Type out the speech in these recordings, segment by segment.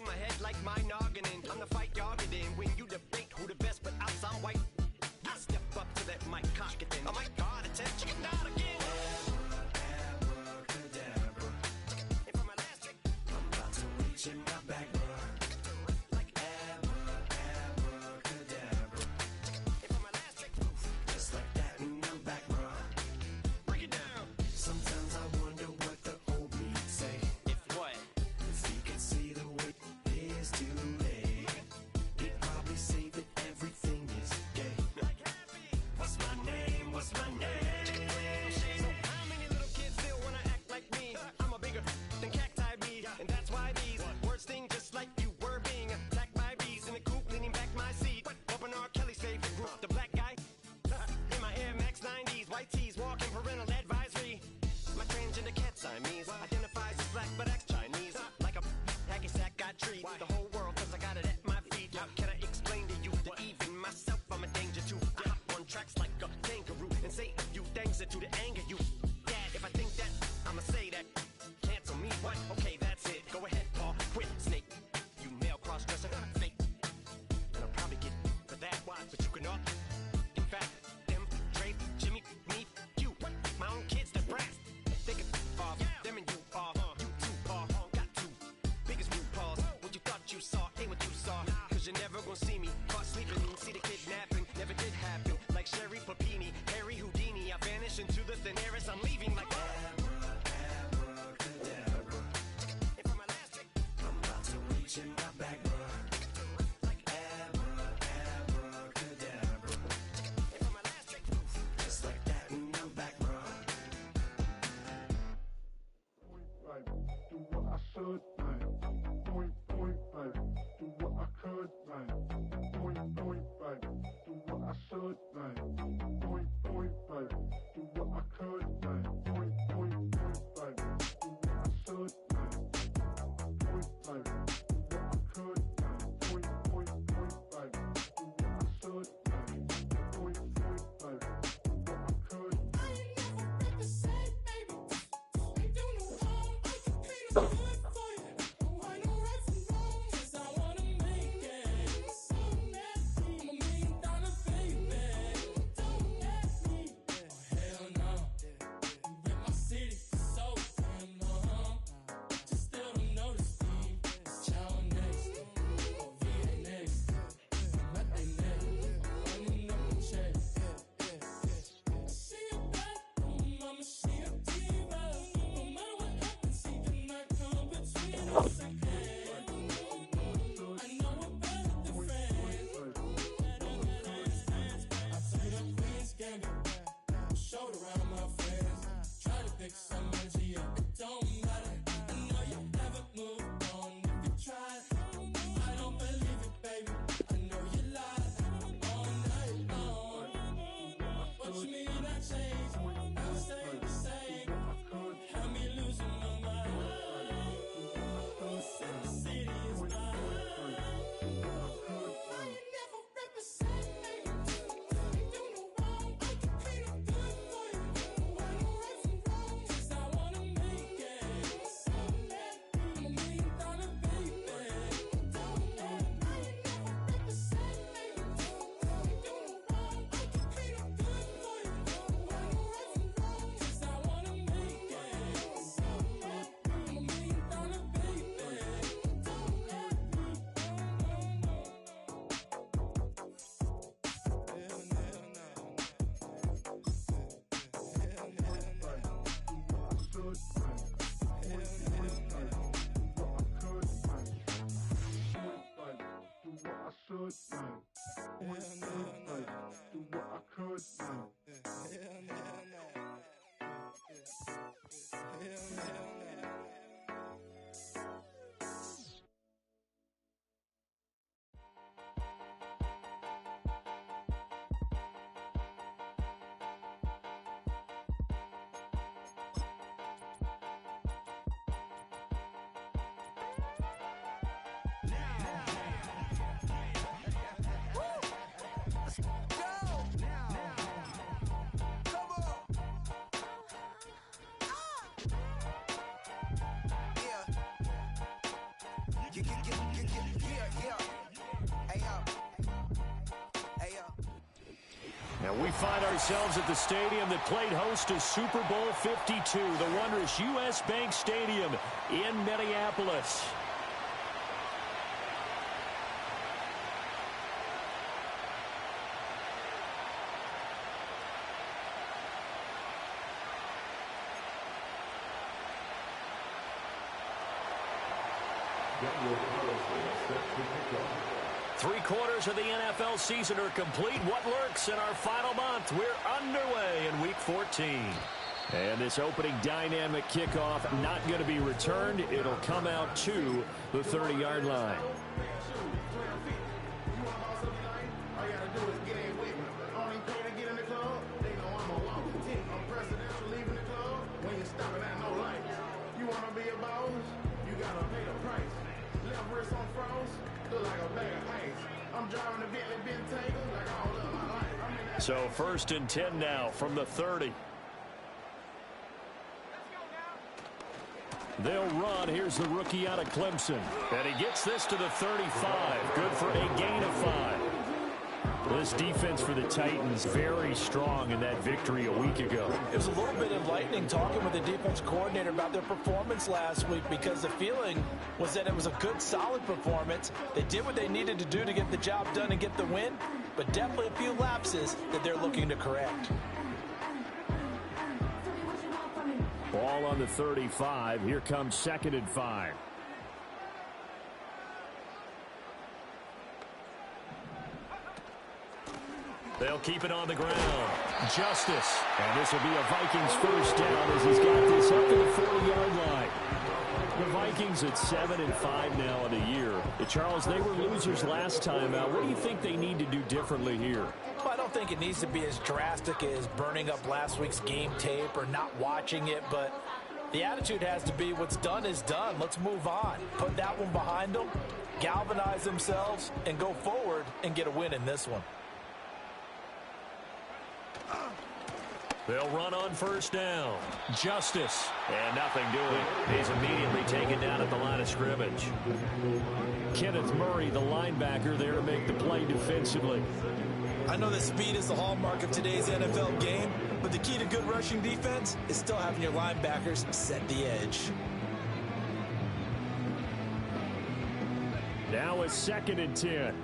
behind my head like my noggin. I'm the fight dogged in when you debate who the best, but I'm some white. I step up to that mic, cock it then. Oh my God, attention, not again. Abracadabra. And for my last trick, I'm about to reach in my bag, bro. Like abracadabra. And for my last trick, just like that, and I'm back, bro. Break it down. Sometimes I wonder what the old me say. If what? If he could see the way it is today, he'd probably say that everything is gay. What's my name? What's my name? So how many little kids still wanna act like me? I'm a bigger than cacti bee, and that's why these words sting just like you were being attacked by bees in the coop, leaning back my seat. Open R. Kelly's favorite group, the black guy. In my Air Max 90s, white tees, walking parental advisory. My transgender cat Siamese identifies as black but acts Chinese. Like a hacky sack got treat the whole world cause I got it at my feet. How can I explain to you that even myself I'm a danger to? I hop on tracks like a kangaroo and say a few things that do to anger you. Dad, if I think that, I'ma say that. Cancel me, what? Okay, that's it. Go ahead, Paul, quit, snake. You male cross-dresser, fake. And I'll probably get for that, but you can all. In fact, them, Dre, Jimmy, me, you, my own kids, they're brass. They could off, them and you off. You too, Paul, got two biggest root paws. What you thought you saw ain't what you saw. Cause you're never gonna see me caught sleeping. See the kidnapping, never did happen. Like Sherry Papini, Harry Houdini. I vanish into the thin air as I'm leaving like abracadabra. And for my last trick, I'm about to reach in my bag, bro. Like abracadabra. And for my last trick, just like that, and I'm back, bro. Right, do what I should, right. Point, right. Do what I could, right. Point, right. Do what I should, right. Point, right. Do what I could, right. Point, right. Do what I should, right. Point, right. Do what I could, right. Point, right. Do what I should, right. Point, right. Do what I could. I ain't never represent, baby. Ain't do no wrong. I can clean up good for you. Oh, I know right from wrong. 'Cause I wanna make it. So nasty. I'm a $1 million baby. Don't ask me. Oh, hell no. You rip my city so damn long. Just still don't notice me. It's chow next. Oh, VA next. I'm at they neck. I'm running up the check. I see a bathroom, I'ma see a diva. No matter what happens, he cannot come between us again. I know we're better than friends. I played up Queen's Gambit, showed around my friends. Tried to pick some energy up, it don't matter. I know you haven't moved on if you tried. I don't believe it, baby. I know you lied all night long. What you mean I changed? I stay the same. Had me losing my mind. City is mine. I ain't never represent, baby. Ain't do no wrong. I can clean up good for you. Oh, I know right from wrong. 'Cause I wanna make it. So nasty. I'm a $1 million baby. Don't let me. I ain't never represent, baby. Ain't do no wrong. I can clean up good for you. Oh, I know right from wrong. 'Cause I wanna make it. So nasty. I'm a $1 million baby. Don't let me. And we find ourselves at the stadium that played host to Super Bowl 52, the wondrous U.S. Bank Stadium in Minneapolis. Three-quarters of the NFL season are complete. What lurks in our final month? We're underway in Week 14. And this opening dynamic kickoff not going to be returned. It'll come out to the 30-yard line. So 1st and 10 now from the 30. They'll run. Here's the rookie out of Clemson. And he gets this to the 35. Good for a gain of 5. This defense for the Titans very strong in that victory a week ago. It was a little bit enlightening talking with the defense coordinator about their performance last week, because the feeling was that it was a good, solid performance. They did what they needed to do to get the job done and get the win, but definitely a few lapses that they're looking to correct. Ball on the 35. Here comes 2nd and 5. They'll keep it on the ground. Justice. And this will be a Vikings first down as he's got this up to the 40-yard line. The Vikings at 7-5 now in a year. Charles, they were losers last time out. What do you think they need to do differently here? Well, I don't think it needs to be as drastic as burning up last week's game tape or not watching it, but the attitude has to be what's done is done. Let's move on. Put that one behind them, galvanize themselves, and go forward and get a win in this one. They'll run on first down. Justice. And nothing doing. He's immediately taken down at the line of scrimmage. Kenneth Murray, the linebacker, there to make the play defensively. I know that speed is the hallmark of today's NFL game, but the key to good rushing defense is still having your linebackers set the edge. Now it's 2nd and 10.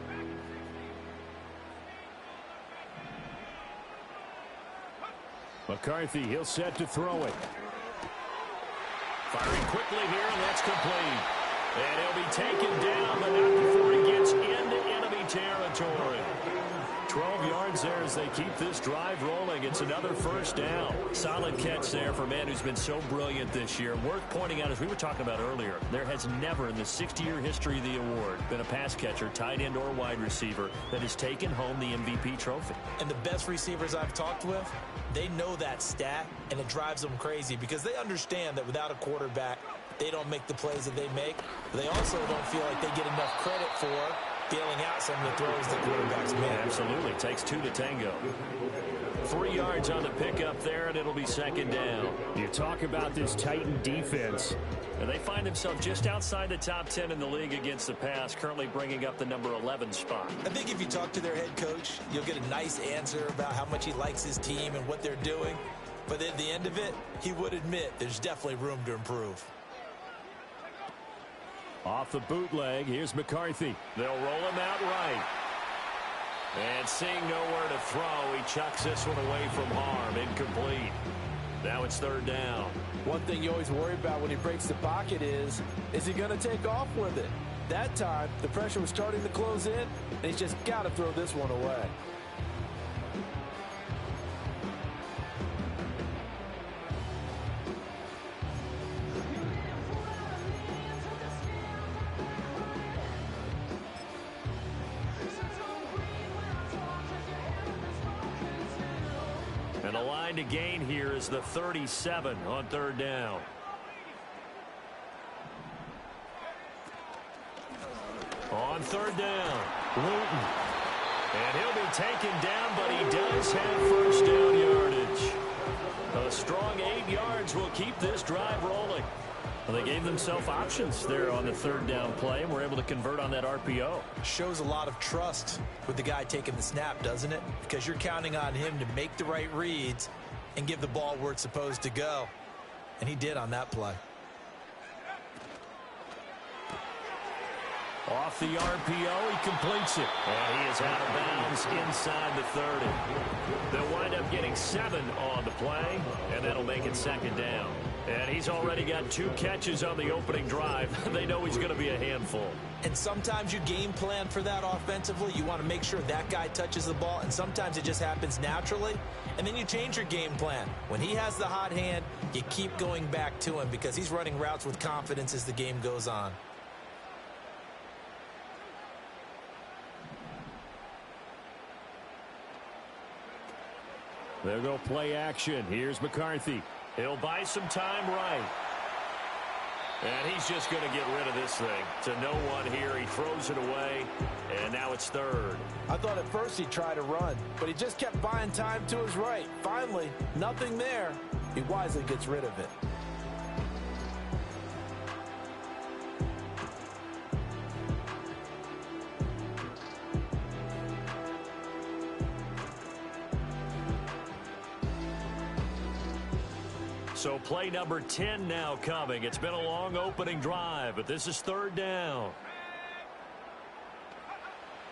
McCarthy, he'll set to throw it. Firing quickly here, and that's complete. And he'll be taken down, but not before he gets into enemy territory. 12 yards there as they keep this drive rolling. It's another first down. Solid catch there for a man who's been so brilliant this year. Worth pointing out, as we were talking about earlier, there has never in the 60-year history of the award been a pass catcher, tight end, or wide receiver that has taken home the MVP trophy. And the best receivers I've talked with, they know that stat, and it drives them crazy because they understand that without a quarterback, they don't make the plays that they make. But they also don't feel like they get enough credit for bailing out some of the throws the quarterbacks make. Absolutely. Takes 2 to tango. 3 yards on the pickup there, and it'll be 2nd down. You talk about this Titan defense, and they find themselves just outside the top 10 in the league against the pass, currently bringing up the number 11 spot. I think if you talk to their head coach, you'll get a nice answer about how much he likes his team and what they're doing. But at the end of it, he would admit there's definitely room to improve. Off the bootleg, here's McCarthy. They'll roll him out right. And seeing nowhere to throw, he chucks this one away from harm. Incomplete. Now it's 3rd down. One thing you always worry about when he breaks the pocket is he going to take off with it? That time, the pressure was starting to close in, and he's just got to throw this one away. And the line to gain here is the 37 on 3rd down. On 3rd down, Luton. And he'll be taken down, but he does have first down yardage. A strong 8 yards will keep this drive rolling. Well, they gave themselves options there on the third down play and were able to convert on that RPO. Shows a lot of trust with the guy taking the snap, doesn't it? Because you're counting on him to make the right reads and give the ball where it's supposed to go. And he did on that play. Off the RPO, he completes it. And he is out of bounds inside the 30. They'll wind up getting 7 on the play, and that'll make it second down. And he's already got 2 catches on the opening drive. They know he's going to be a handful. And sometimes you game plan for that offensively. You want to make sure that guy touches the ball, and sometimes it just happens naturally. And then you change your game plan. When he has the hot hand, you keep going back to him because he's running routes with confidence as the game goes on. They'll go play action. Here's McCarthy. He'll buy some time right. And he's just going to get rid of this thing. To no one here. He throws it away, and now it's third. I thought at first he'd try to run, but he just kept buying time to his right. Finally, nothing there. He wisely gets rid of it. So play number 10 now coming. It's been a long opening drive, but this is third down.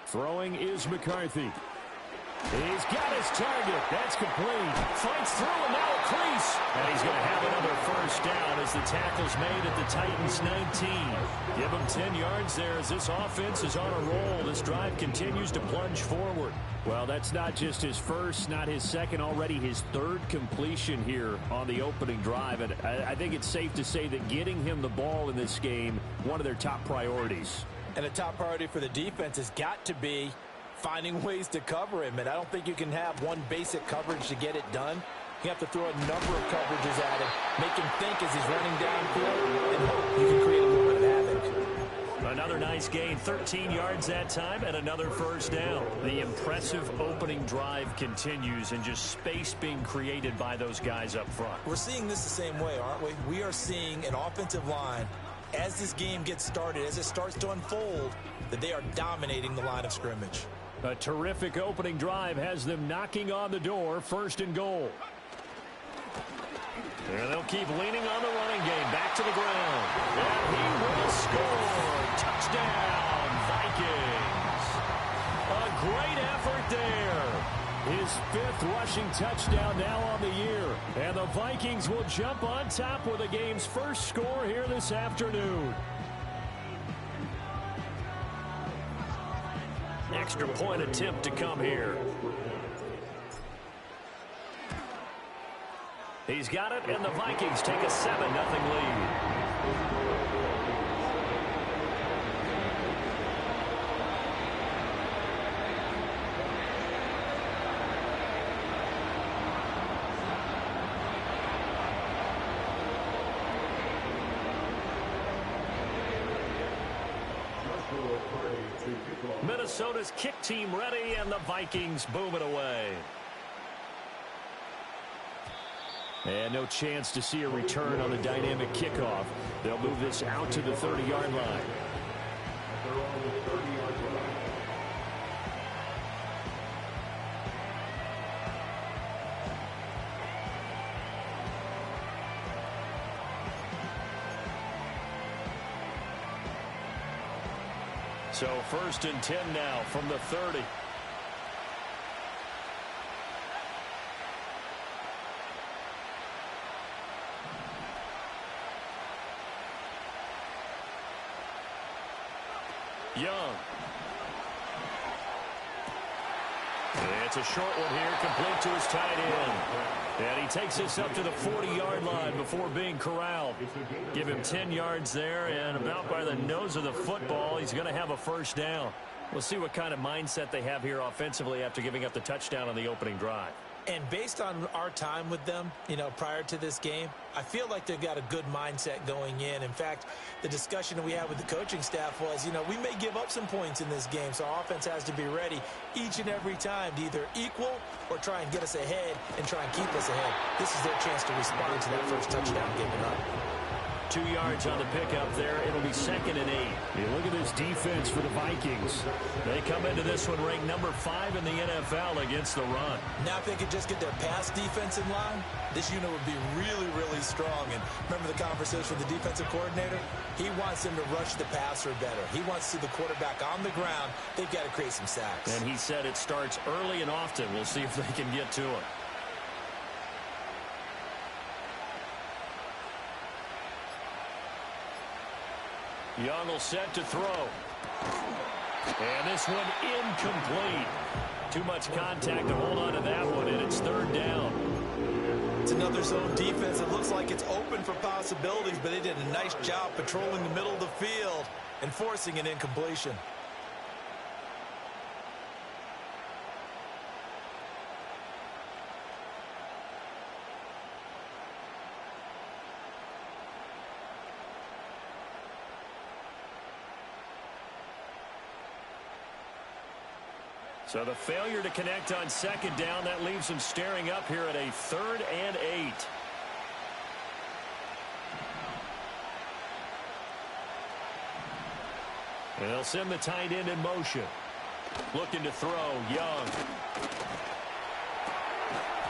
Throwing is McCarthy. He's got his target. That's complete. Fights through and now a crease. And he's going to have another first down as the tackle's made at the Titans 19. Give him 10 yards there as this offense is on a roll. This drive continues to plunge forward. Well, that's not just his first, not his second, already his third completion here on the opening drive. And I think it's safe to say that getting him the ball in this game, one of their top priorities. And a top priority for the defense has got to be finding ways to cover him. And I don't think you can have one basic coverage to get it done. You have to throw a number of coverages at him, make him think as he's running downfield, and hope you can create a little bit of havoc. Another nice gain, 13 yards that time, and another first down. The impressive opening drive continues, and just space being created by those guys up front. We're seeing this the same way, aren't we? We are seeing an offensive line, as this game gets started, as it starts to unfold, that they are dominating the line of scrimmage. A terrific opening drive has them knocking on the door, first and goal. And they'll keep leaning on the running game, back to the ground. And he will score. Touchdown, Vikings. A great effort there. His 5th rushing touchdown now on the year. And the Vikings will jump on top with the game's first score here this afternoon. Extra point attempt to come here. He's got it, and the Vikings take a 7-0 lead. Minnesota's kick team ready, and the Vikings boom it away. And no chance to see a return on the dynamic kickoff. They'll move this out to the 30-yard line. So first and 10 now from the 30. Young. It's a short one here, complete to his tight end. And he takes this up to the 40-yard line before being corralled. Give him 10 yards there, and about by the nose of the football, he's going to have a first down. We'll see what kind of mindset they have here offensively after giving up the touchdown on the opening drive. And based on our time with them, prior to this game, I feel like they've got a good mindset going in. In fact, the discussion that we had with the coaching staff was, we may give up some points in this game, so our offense has to be ready each and every time to either equal or try and get us ahead and try and keep us ahead. This is their chance to respond to that first touchdown given up. 2 yards on the pickup there. It'll be 2nd and 8. You look at this defense for the Vikings. They come into this one ranked number 5 in the NFL against the run. Now if they could just get their pass defense in line, this unit would be really, really strong. And remember the conversation with the defensive coordinator? He wants them to rush the passer better. He wants to see the quarterback on the ground. They've got to create some sacks. And he said it starts early and often. We'll see if they can get to it. Young will set to throw. And this one incomplete. Too much contact to hold on to that one, and it's 3rd down. It's another zone defense. It looks like it's open for possibilities, but they did a nice job patrolling the middle of the field and forcing an incompletion. So the failure to connect on 2nd down, that leaves them staring up here at a 3rd and 8. And they'll send the tight end in motion. Looking to throw, Young.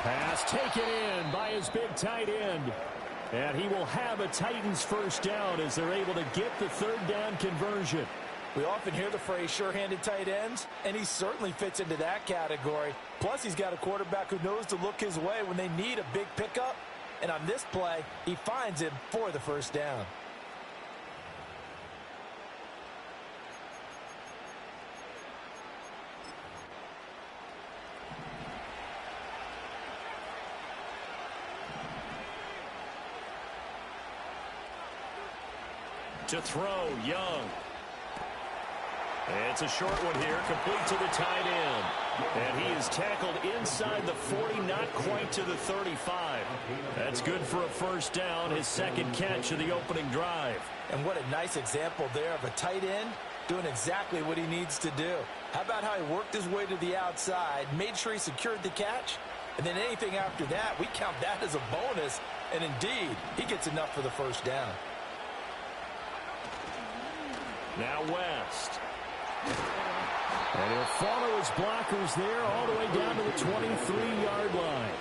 Pass taken in by his big tight end. And he will have a Titans 1st down as they're able to get the 3rd down conversion. We often hear the phrase sure-handed tight ends, and he certainly fits into that category. Plus, he's got a quarterback who knows to look his way when they need a big pickup. And on this play, he finds him for the 1st down. To throw, Young. It's a short one here, complete to the tight end. And he is tackled inside the 40, not quite to the 35. That's good for a 1st down, his 2nd catch of the opening drive. And what a nice example there of a tight end doing exactly what he needs to do. How about how he worked his way to the outside, made sure he secured the catch, and then anything after that, we count that as a bonus. And indeed, he gets enough for the 1st down. Now West. And he'll follow his blockers there all the way down to the 23-yard line.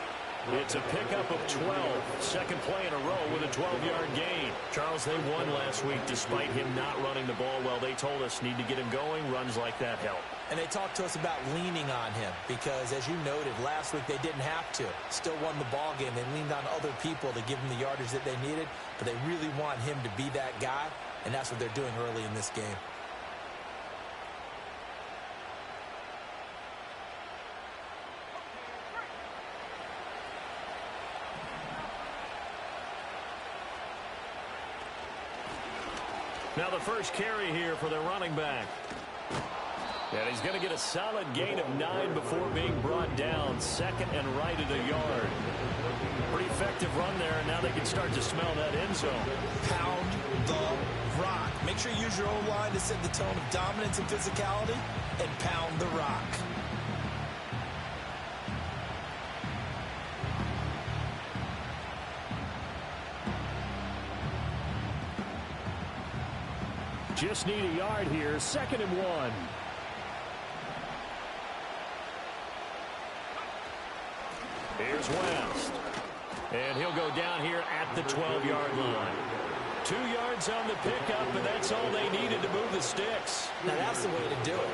It's a pickup of 12. 2nd play in a row with a 12-yard gain. Charles, they won last week despite him not running the ball well. They told us need to get him going. Runs like that help. And they talked to us about leaning on him because, as you noted, last week they didn't have to. Still won the ball game. They leaned on other people to give him the yardage that they needed, but they really want him to be that guy, and that's what they're doing early in this game. Now the first carry here for their running back. And he's going to get a solid gain of 9 before being brought down. 2nd and right at a yard. Pretty effective run there, and now they can start to smell that end zone. Pound the rock. Make sure you use your own line to set the tone of dominance and physicality, and pound the rock. Just need a yard here. 2nd and 1. Here's West. And he'll go down here at the 12-yard line. 2 yards on the pickup, and that's all they needed to move the sticks. Now that's the way to do it.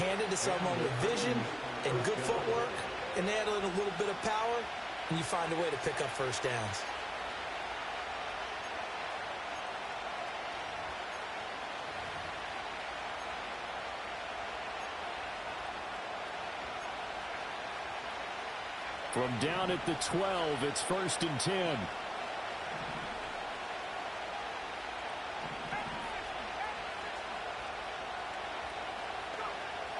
Hand it to someone with vision and good footwork, and add in a little bit of power, and you find a way to pick up 1st downs. From down at the 12, it's 1st and 10.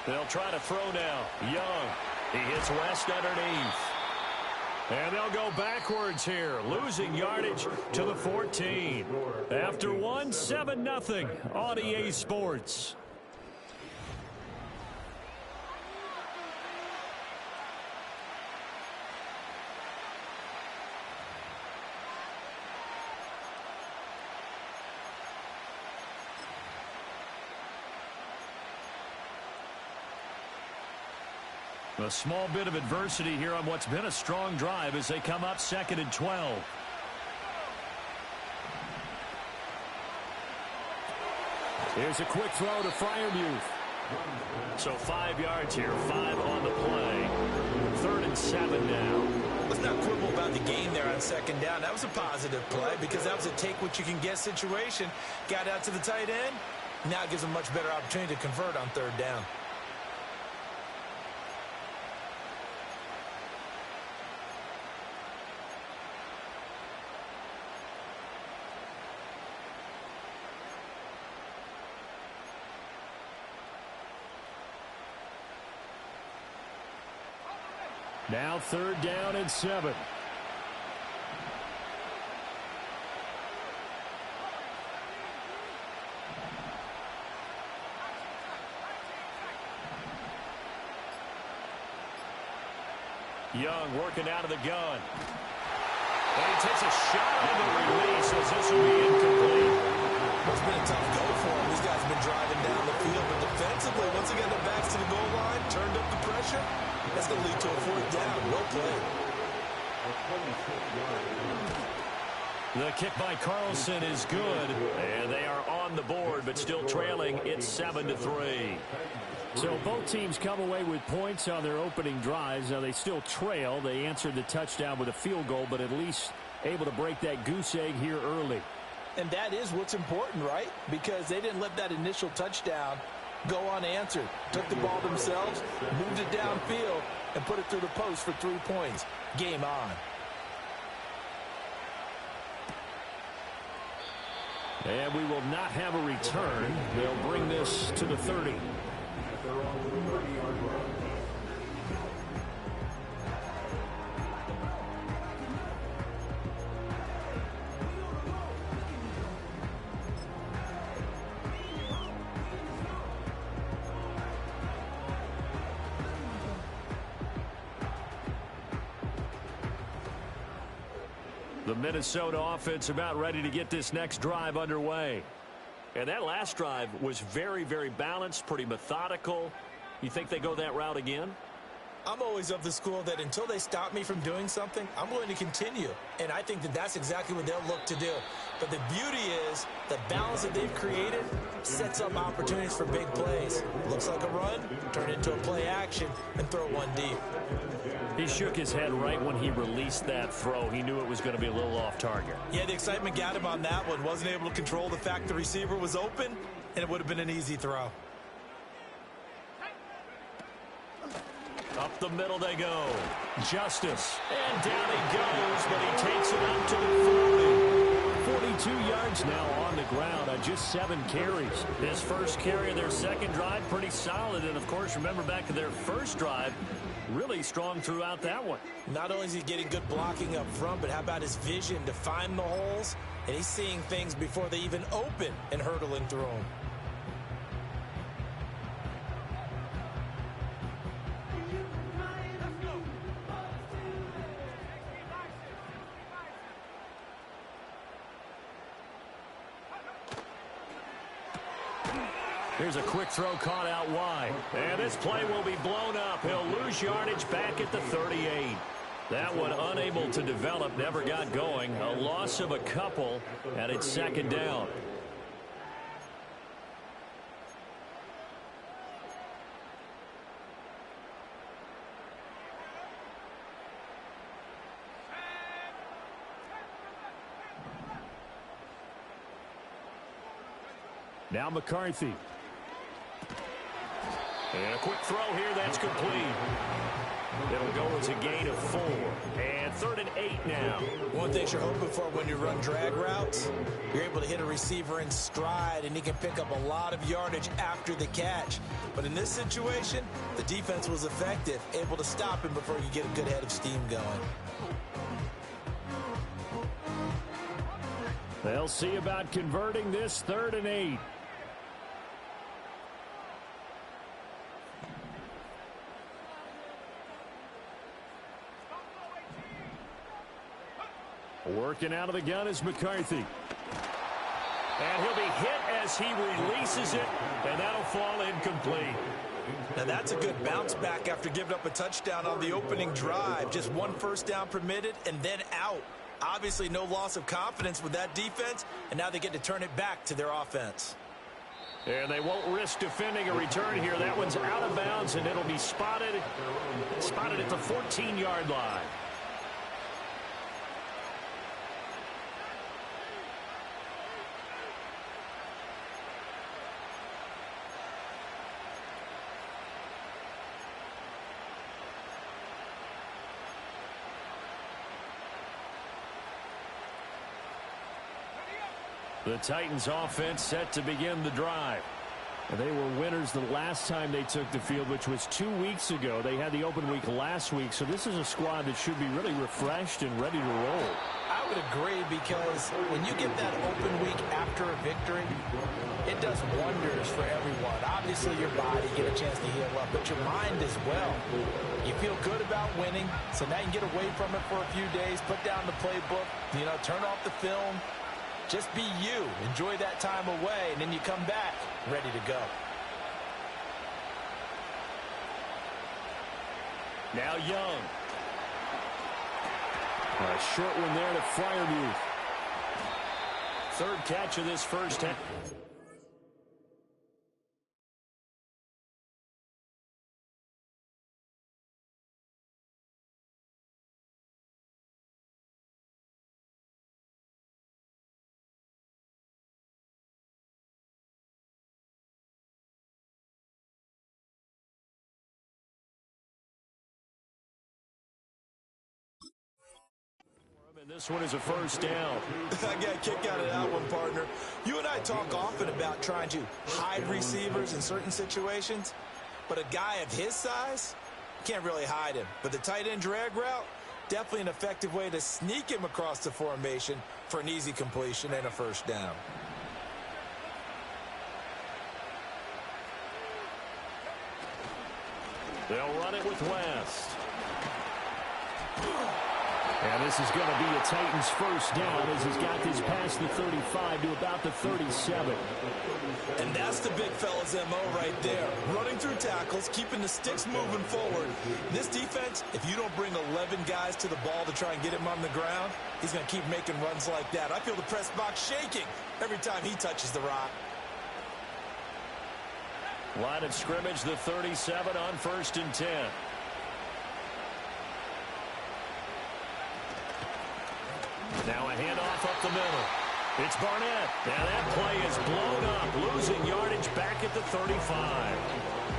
They'll try to throw now. Young. He hits West underneath. And they'll go backwards here, losing yardage to the 14. After one, 7-0 on EA Sports. A small bit of adversity here on what's been a strong drive as they come up 2nd and 12. Here's a quick throw to Freiermuth. So 5 yards here, 5 on the play. 3rd and 7 now. Let's not quibble about the gain there on 2nd down. That was a positive play because that was a take-what-you-can-get situation. Got out to the tight end. Now it gives them a much better opportunity to convert on 3rd down. Now 3rd down and 7. Young working out of the gun. And he takes a shot on the release as this will be incomplete. It's been a tough go for him. These guys have been driving down the field, but defensively, once again, their backs to the goal line, turned up the pressure. That's going to lead to a 4th down. Well played. The kick by Carlson is good, and they are on the board, but still trailing. It's 7-3. So both teams come away with points on their opening drives. Now they still trail. They answered the touchdown with a field goal, but at least able to break that goose egg here early. And that is what's important, right? Because they didn't let that initial touchdown go unanswered. Took the ball themselves, moved it downfield, and put it through the post for 3 points. Game on. And we will not have a return. They'll bring this to the 30. The Minnesota offense about ready to get this next drive underway. And that last drive was very, very balanced, pretty methodical. You think they go that route again? I'm always of the school that until they stop me from doing something, I'm going to continue. And I think that that's exactly what they'll look to do. But the beauty is the balance that they've created sets up opportunities for big plays. Looks like a run, turn into a play action, and throw one deep. He shook his head right when he released that throw. He knew it was going to be a little off target. Yeah, the excitement got him on that one. Wasn't able to control the fact the receiver was open, and it would have been an easy throw. Up the middle they go. Justice. And down he goes, but he takes it up to the 40. 42 yards now on the ground on just 7 carries. His first carry of their second drive, pretty solid. And, of course, remember back to their first drive, really strong throughout that one. Not only is he getting good blocking up front, but how about his vision to find the holes? And he's seeing things before they even open and hurdling through them. Here's a quick throw caught out wide. And this play will be blown up. He'll lose yardage back at the 38. That one unable to develop, never got going. A loss of a couple, and it's 2nd down. Now McCarthy. And a quick throw here, that's complete. It'll go as a gain of 4. And 3rd and 8 now. One thing you're hoping for when you run drag routes, you're able to hit a receiver in stride, and he can pick up a lot of yardage after the catch. But in this situation, the defense was effective, able to stop him before you get a good head of steam going. They'll see about converting this 3rd and 8. Working out of the gun is McCarthy. And he'll be hit as he releases it, and that'll fall incomplete. Now that's a good bounce back after giving up a touchdown on the opening drive. Just one first down permitted and then out. Obviously no loss of confidence with that defense, and now they get to turn it back to their offense. And they won't risk defending a return here. That one's out of bounds, and it'll be spotted at the 14-yard line. The Titans offense set to begin the drive. They were winners the last time they took the field, which was 2 weeks ago. They had the open week last week, so this is a squad that should be really refreshed and ready to roll. I would agree, because when you get that open week after a victory, it does wonders for everyone. Obviously, your body get a chance to heal up, but your mind as well. You feel good about winning, so now you can get away from it for a few days, put down the playbook, turn off the film. Just be you. Enjoy that time away, and then you come back ready to go. Now Young. A short one there to Freiermuth. Third catch of this first half. And this one is a first down. I got a kick out of that one, partner. You and I talk often about trying to hide receivers in certain situations, but a guy of his size, can't really hide him. But the tight end drag route, definitely an effective way to sneak him across the formation for an easy completion and a first down. They'll run it with West. And this is going to be a Titans first down as he's got this past the 35 to about the 37. And that's the big fella's MO right there. Running through tackles, keeping the sticks moving forward. This defense, if you don't bring 11 guys to the ball to try and get him on the ground, he's going to keep making runs like that. I feel the press box shaking every time he touches the rock. Line of scrimmage, the 37 on 1st and 10. Now a handoff up the middle. It's Barnett. Now that play is blown up. Losing yardage back at the 35.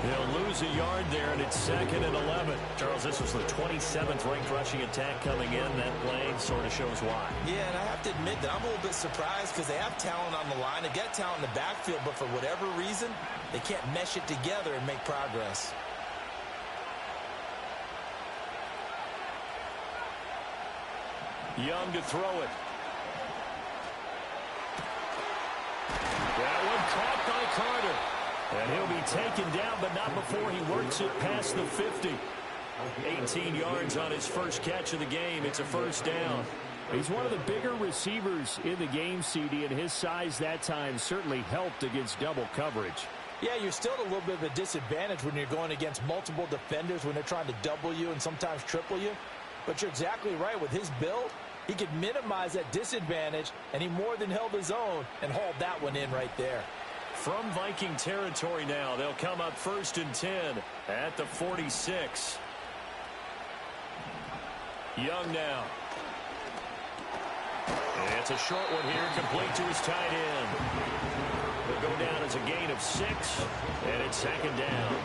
They'll lose a yard there, and it's 2nd and 11. Charles, this was the 27th ranked rushing attack coming in. That play sort of shows why. Yeah, and I have to admit that I'm a little bit surprised because they have talent on the line. They got talent in the backfield, but for whatever reason, they can't mesh it together and make progress. Young to throw it. That one caught by Carter. And he'll be taken down, but not before he works it past the 50. 18 yards on his first catch of the game. It's a first down. He's one of the bigger receivers in the game, CD, and his size that time certainly helped against double coverage. Yeah, you're still at a little bit of a disadvantage when you're going against multiple defenders when they're trying to double you and sometimes triple you. But you're exactly right. With his build, he could minimize that disadvantage, and he more than held his own and hauled that one in right there. From Viking territory now, they'll come up 1st and 10 at the 46. Young now. And it's a short one here, complete to his tight end. He'll go down as a gain of 6, and it's 2nd down.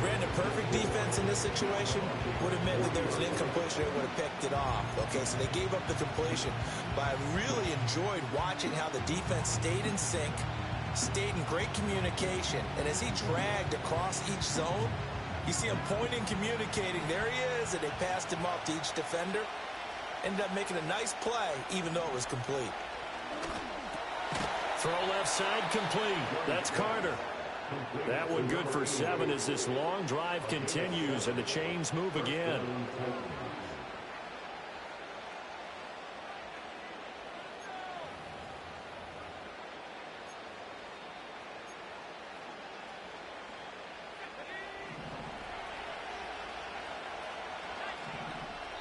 Brandon, perfect defense in this situation would have meant that there was an incompletion. They would have picked it off. Okay, so they gave up the completion. But I really enjoyed watching how the defense stayed in sync, stayed in great communication. And as he dragged across each zone, you see him pointing, communicating. There he is, and they passed him off to each defender. Ended up making a nice play, even though it was complete. Throw left side complete. That's Carter. That one good for 7 as this long drive continues and the chains move again.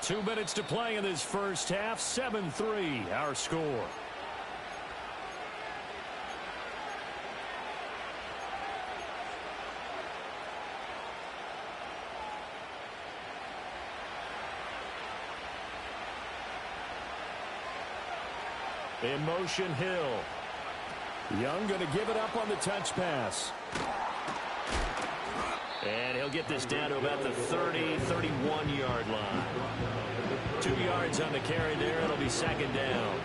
2 minutes to play in this first half. 7-3 our score. In motion, Hill. Young going to give it up on the touch pass. And he'll get this down to about the 30, 31-yard line. 2 yards on the carry there. It'll be second down.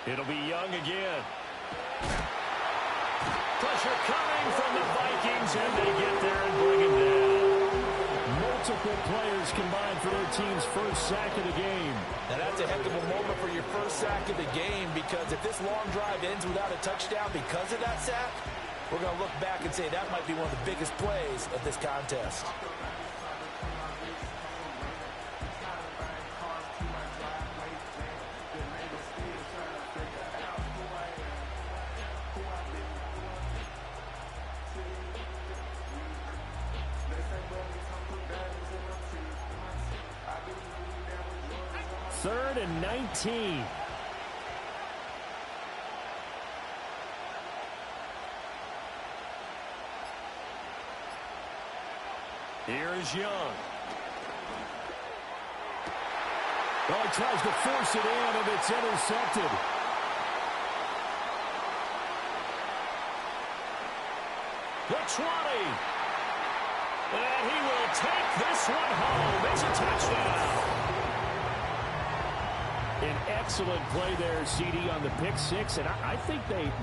It'll be Young again. Pressure coming from the Vikings, and they get there and bring him down. Multiple players combined for their team's first sack of the game. Now that's a heck of a moment for your first sack of the game, because if this long drive ends without a touchdown because of that sack, we're going to look back and say that might be one of the biggest plays of this contest. Third and 19. Here's Young. Well, he tries to force it in, and it's intercepted. The 20. And he will take this one home. It's a touchdown. An excellent play there, CD, on the pick six. And I think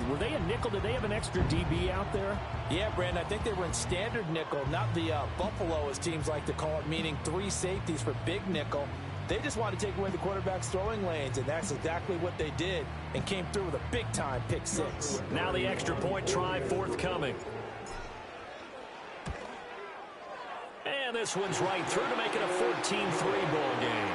were they a nickel? Did they have an extra DB out there? Yeah, Brandon, I think they were in standard nickel, not the Buffalo, as teams like to call it, meaning 3 safeties for big nickel. They just wanted to take away the quarterback's throwing lanes, and that's exactly what they did, and came through with a big-time pick six. Now the extra point try forthcoming. And this one's right through to make it a 14-3 ball game.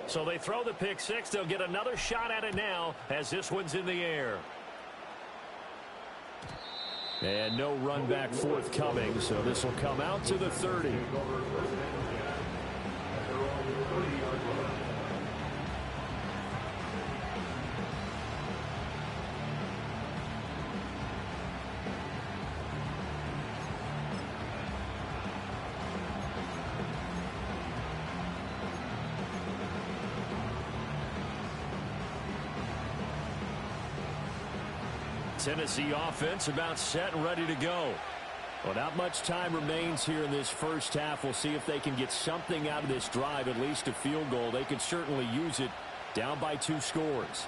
So they throw the pick six. They'll get another shot at it now as this one's in the air. And no run back forthcoming, so this will come out to the 30. Tennessee offense about set and ready to go. Well, not much time remains here in this first half. We'll see if they can get something out of this drive, at least a field goal. They could certainly use it, down by 2 scores.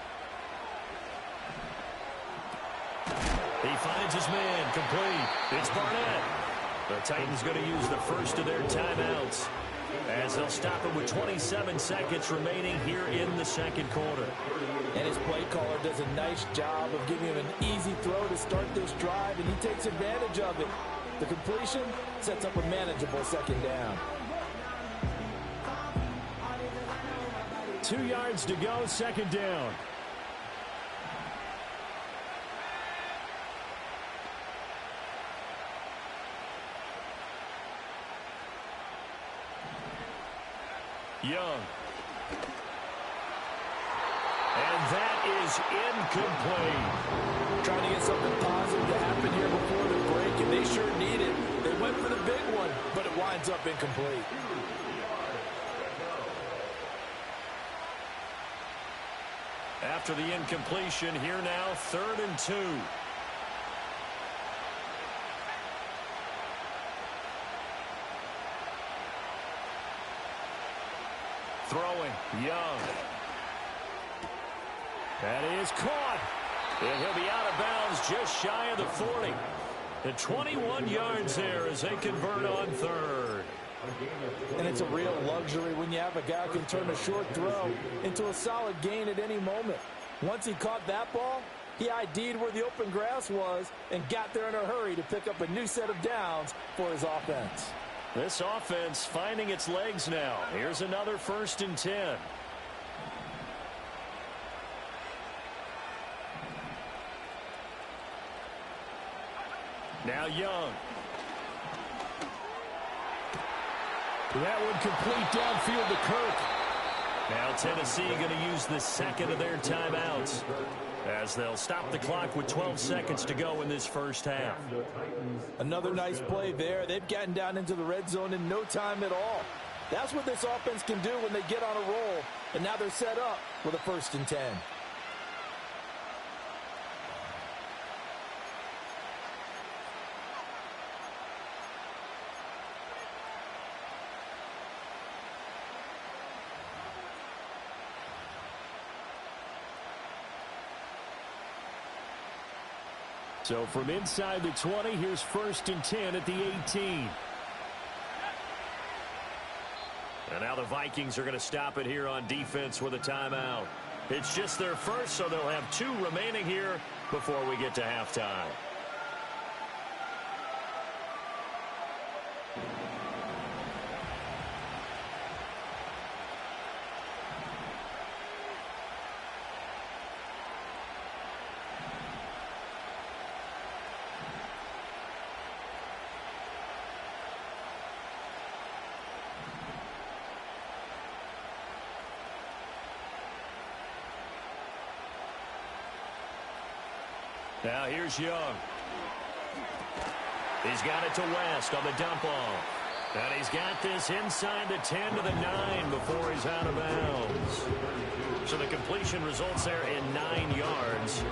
He finds his man, complete. It's Barnett. The Titans going to use the first of their timeouts, as they'll stop it with 27 seconds remaining here in the second quarter. And his play caller does a nice job of giving him an easy throw to start this drive, and he takes advantage of it. The completion sets up a manageable second down. 2 yards to go, second down. Young. And that is incomplete. Trying to get something positive to happen here before the break, and they sure need it. They went for the big one, but it winds up incomplete. After the incompletion, here now, 3rd and 2. Throwing, Young. That is caught. And he'll be out of bounds just shy of the 40. And 21 yards there as they convert on third. And it's a real luxury when you have a guy who can turn a short throw into a solid gain at any moment. Once he caught that ball, he ID'd where the open grass was and got there in a hurry to pick up a new set of downs for his offense. This offense finding its legs now. Here's another 1st and 10. Now Young. That one complete downfield to Kirk. Now Tennessee going to use the second of their timeouts as they'll stop the clock with 12 seconds to go in this first half. Another nice play there. They've gotten down into the red zone in no time at all. That's what this offense can do when they get on a roll. And now they're set up with a 1st and 10. So from inside the 20, here's 1st and 10 at the 18. And now the Vikings are going to stop it here on defense with a timeout. It's just their first, so they'll have 2 remaining here before we get to halftime. Now here's Young. He's got it to West on the dump off. And he's got this inside the 10 to the 9 before he's out of bounds. So the completion results there in 9 yards.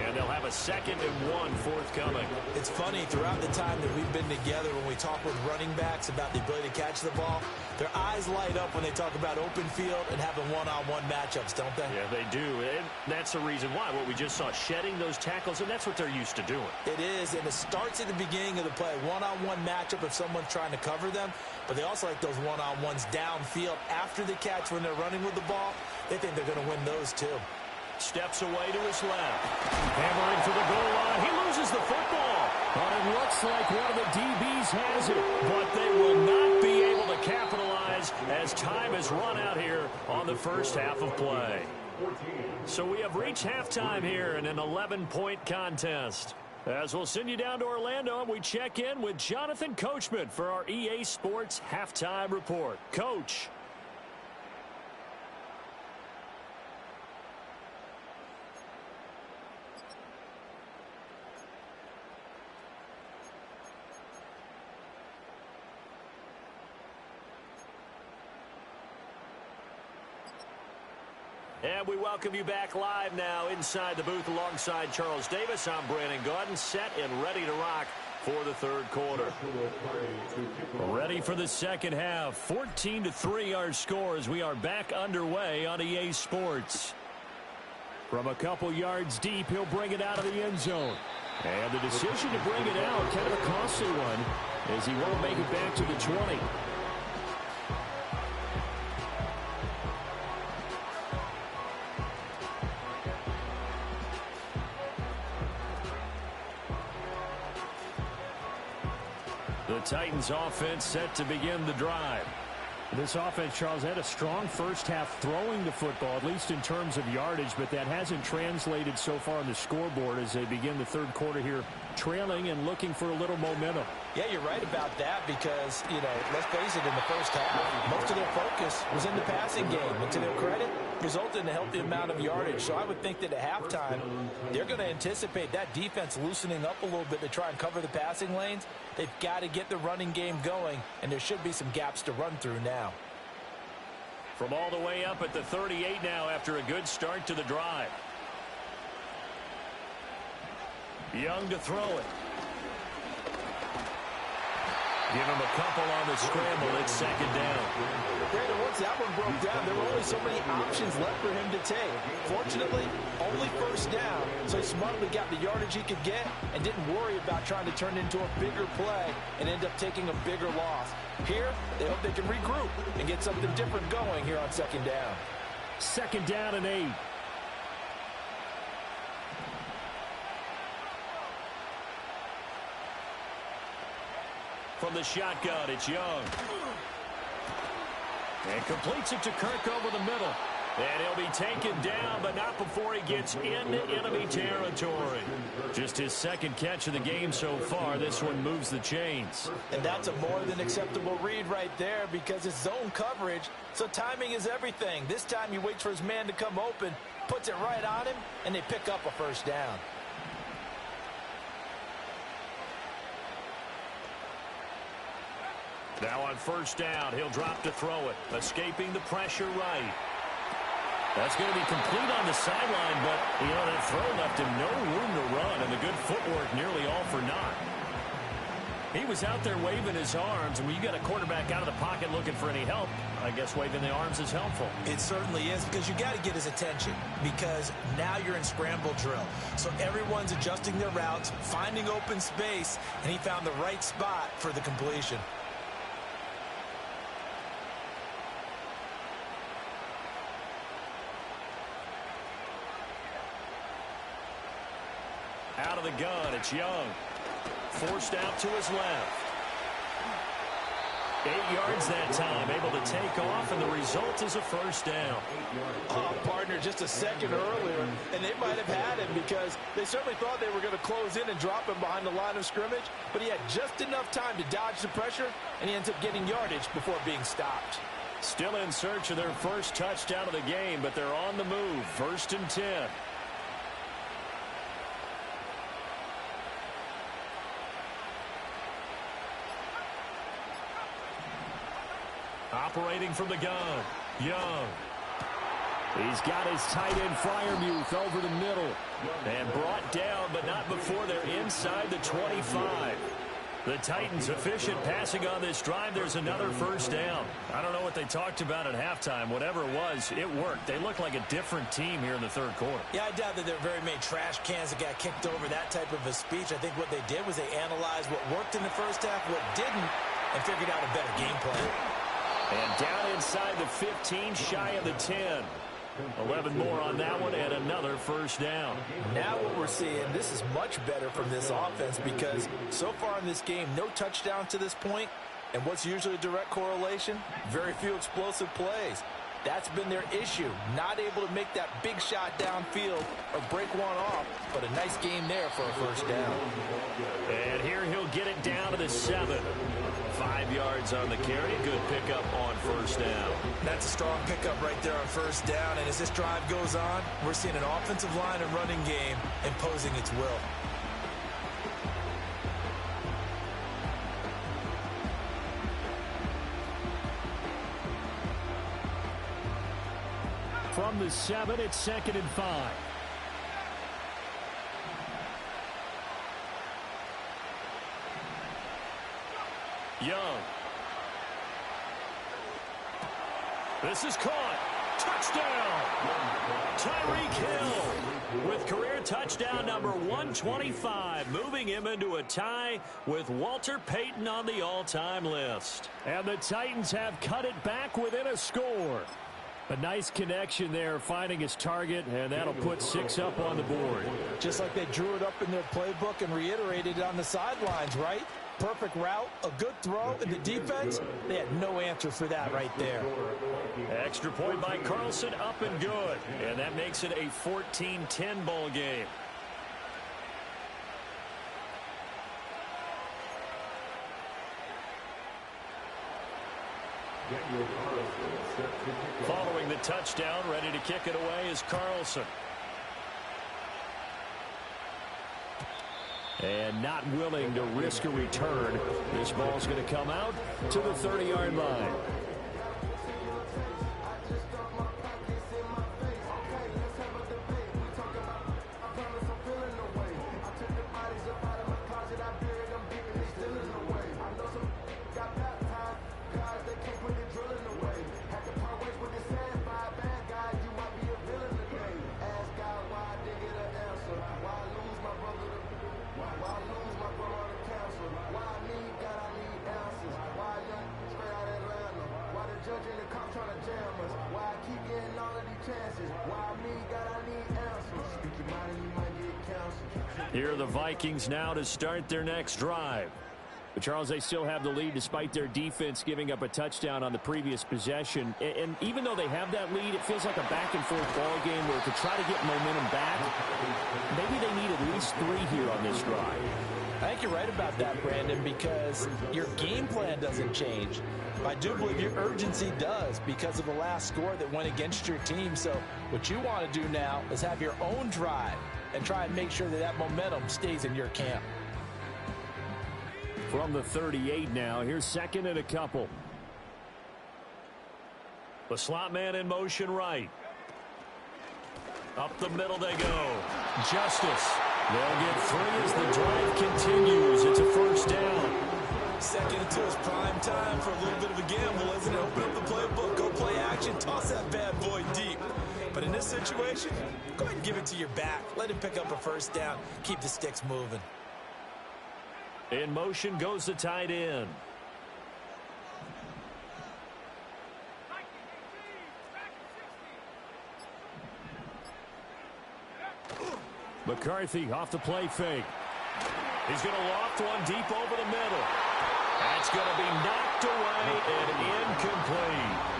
And they'll have a 2nd and 1 forthcoming. It's funny, throughout the time that we've been together, when we talk with running backs about the ability to catch the ball, their eyes light up when they talk about open field and having one-on-one matchups, don't they? Yeah, they do. And that's the reason why. What we just saw, shedding those tackles, and that's what they're used to doing. It is, and it starts at the beginning of the play. One-on-one matchup if someone's trying to cover them, but they also like those one-on-ones downfield after the catch when they're running with the ball. They think they're going to win those, too. Steps away to his left. Hammering for the goal line. He loses the football. But it looks like one of the DBs has it. But they will not be able to capitalize as time has run out here on the first half of play. So we have reached halftime here in an 11-point contest. As we'll send you down to Orlando, and we check in with Jonathan Coachman for our EA Sports Halftime Report. Coach. And we welcome you back live now inside the booth alongside Charles Davis. I'm Brandon Gaudin, set and ready to rock for the third quarter. Ready for the second half. 14-3 our score as we are back underway on EA Sports. From a couple yards deep, he'll bring it out of the end zone. And the decision to bring it out, kind of a costly one, as he won't make it back to the 20. The Titans offense set to begin the drive. This offense, Charles, had a strong first half throwing the football, at least in terms of yardage, but that hasn't translated so far on the scoreboard as they begin the third quarter here, trailing and looking for a little momentum. Yeah, you're right about that because, you know, let's face it, in the first half, most of their focus was in the passing game. And to their credit, resulted in a healthy amount of yardage. So I would think that at halftime, they're going to anticipate that defense loosening up a little bit to try and cover the passing lanes. They've got to get the running game going, and there should be some gaps to run through now. From all the way up at the 38 now after a good start to the drive. Young to throw it. Give him a couple on the scramble. It's second down. Brandon, once that one broke down, there were only so many options left for him to take. Fortunately, only first down, so he smartly got the yardage he could get and didn't worry about trying to turn it into a bigger play and end up taking a bigger loss. Here, they hope they can regroup and get something different going here on second down. Second down and 8. From the shotgun, it's Young. And completes it to Kirk over the middle. And he'll be taken down, but not before he gets into enemy territory. Just his second catch of the game so far. This one moves the chains. And that's a more than acceptable read right there because it's zone coverage, so timing is everything. This time he waits for his man to come open, puts it right on him, and they pick up a first down. Now on first down, he'll drop to throw it, escaping the pressure right. That's going to be complete on the sideline, but, that throw left him no room to run, and the good footwork nearly all for naught. He was out there waving his arms, and when you got a quarterback out of the pocket looking for any help, I guess waving the arms is helpful. It certainly is, because you got to get his attention, because now you're in scramble drill. So everyone's adjusting their routes, finding open space, and he found the right spot for the completion. Out of the gun, it's Young. Forced out to his left. 8 yards that time, able to take off, and the result is a first down. Oh, partner, just a second earlier, and they might have had him because they certainly thought they were going to close in and drop him behind the line of scrimmage, but he had just enough time to dodge the pressure, and he ends up getting yardage before being stopped. Still in search of their first touchdown of the game, but they're on the move. First and 10. Operating from the gun, Young. He's got his tight end Freiermuth over the middle. And brought down, but not before they're inside the 25. The Titans efficient passing on this drive. There's another first down. I don't know what they talked about at halftime. Whatever it was, it worked. They look like a different team here in the third quarter. Yeah, I doubt that there are very many trash cans that got kicked over, that type of a speech. I think what they did was they analyzed what worked in the first half, what didn't, and figured out a better game plan. And down inside the 15, shy of the 10. 11 more on that one, and another first down. Now what we're seeing, this is much better from this offense because so far in this game, no touchdowns to this point. And what's usually a direct correlation? Very few explosive plays. That's been their issue. Not able to make that big shot downfield or break one off, but a nice game there for a first down. And here he'll get it down to the 7. 5 yards on the carry. Good pickup on first down. That's a strong pickup right there on first down. And as this drive goes on, we're seeing an offensive line and running game imposing its will. From the 7, it's 2nd and 5. Young. This is caught. Touchdown. Tyreek Hill with career touchdown number 125, moving him into a tie with Walter Payton on the all-time list. And the Titans have cut it back within a score. A nice connection there, finding his target, and that'll put 6 up on the board. Just like they drew it up in their playbook and reiterated it on the sidelines, right? Perfect route, a good throw, and the defense, they had no answer for that right there. Extra point by Carlson, up and good. And that makes it a 14-10 ball game. Following the touchdown, ready to kick it away is Carlson. And not willing to risk a return. This ball's going to come out to the 30-yard line. Here are the Vikings now to start their next drive. But Charles, they still have the lead despite their defense giving up a touchdown on the previous possession. And even though they have that lead, it feels like a back-and-forth ball game where to try to get momentum back, maybe they need at least 3 here on this drive. I think you're right about that, Brandon, because your game plan doesn't change. I do believe your urgency does because of the last score that went against your team. So what you want to do now is have your own drive and try and make sure that that momentum stays in your camp. From the 38 now, here's second and a couple. The slot man in motion right. Up the middle they go. Justice. They'll get 3 as the drive continues. It's a first down. Second and 2 is prime time for a little bit of a gamble, isn't it? Open up the playbook, go play action, toss that bad boy deep. But in this situation, go ahead and give it to your back. Let him pick up a first down. Keep the sticks moving. In motion goes the tight end. McCarthy off the play fake. He's going to loft one deep over the middle. That's going to be knocked away and incomplete.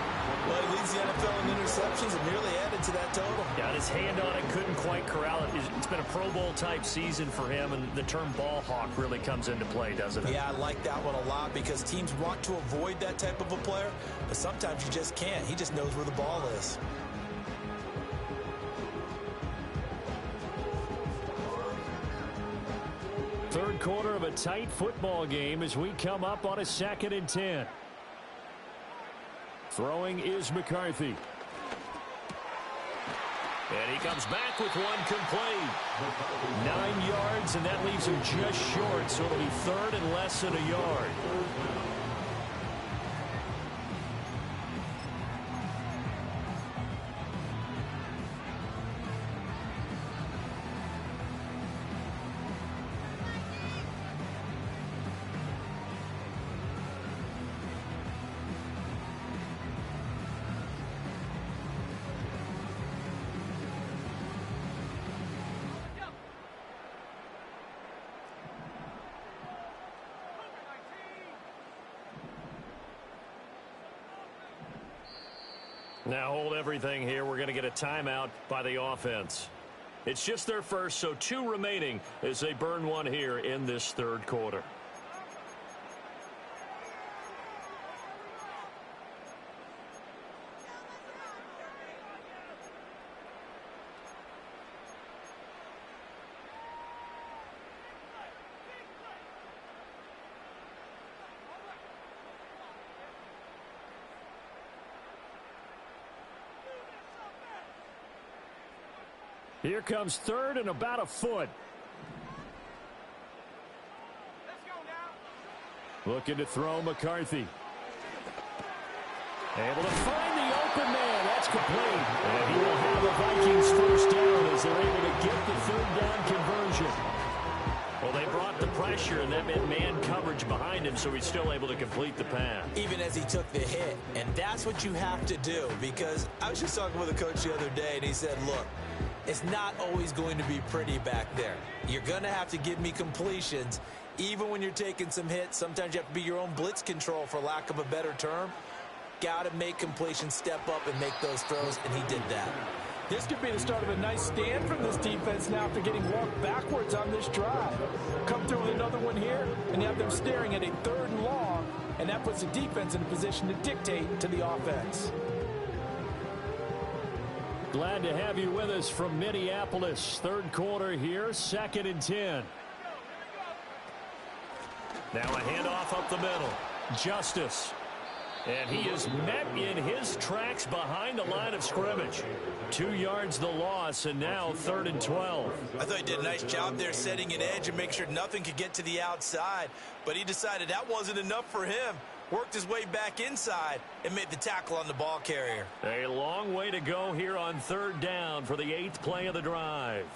Well, he leads the NFL in interceptions and nearly added to that total. Got his hand on it, couldn't quite corral it. It's been a Pro Bowl type season for him, and the term ball hawk really comes into play, doesn't it? Yeah, I like that one a lot because teams want to avoid that type of a player, but sometimes you just can't. He just knows where the ball is. Third quarter of a tight football game as we come up on a 2nd and 10. Throwing is McCarthy. And he comes back with one complete. 9 yards, and that leaves him just short, so it'll be 3rd and less than a yard. Now hold everything here. We're going to get a timeout by the offense. It's just their first, so 2 remaining as they burn one here in this 3rd quarter. Here comes 3rd and about a foot. Looking to throw McCarthy. Able to find the open man. That's complete. And he will have a Vikings first down as they're able to get the 3rd down conversion. Well, they brought the pressure, and that meant man coverage behind him, so he's still able to complete the pass. Even as he took the hit. And that's what you have to do, because I was just talking with a coach the other day, and he said, look, it's not always going to be pretty back there. You're going to have to give me completions. Even when you're taking some hits, sometimes you have to be your own blitz control, for lack of a better term. Got to make completions, step up, and make those throws, and he did that. This could be the start of a nice stand from this defense now after getting walked backwards on this drive. Come through with another one here, and you have them staring at a 3rd and long, and that puts the defense in a position to dictate to the offense. Glad to have you with us from Minneapolis. 3rd quarter here, 2nd and 10. Now a handoff up the middle. Justice. And he is met in his tracks behind the line of scrimmage. 2 yards the loss, and now 3rd and 12. I thought he did a nice job there setting an edge and make sure nothing could get to the outside. But he decided that wasn't enough for him. Worked his way back inside and made the tackle on the ball carrier. A long way to go here on 3rd down for the 8th play of the drive.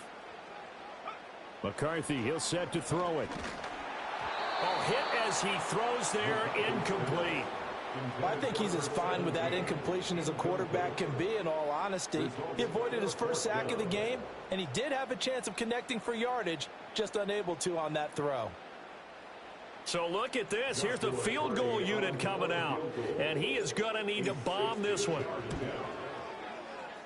McCarthy, he'll set to throw it. Oh, hit as he throws there, incomplete. Well, I think he's as fine with that incompletion as a quarterback can be, in all honesty. He avoided his first sack of the game, and he did have a chance of connecting for yardage, just unable to on that throw. So look at this. Here's the field goal unit coming out, and he is going to need to bomb this one.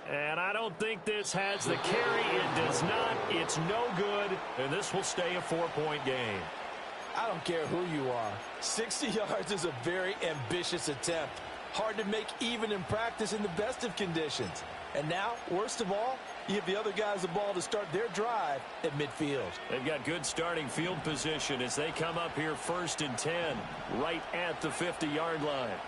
And I don't think this has the carry. It does not. It's no good, and this will stay a 4-point game. I don't care who you are. 60 yards is a very ambitious attempt. Hard to make even in practice in the best of conditions. And now, worst of all, you give the other guys the ball to start their drive at midfield. They've got good starting field position as they come up here 1st and 10, right at the 50-yard line.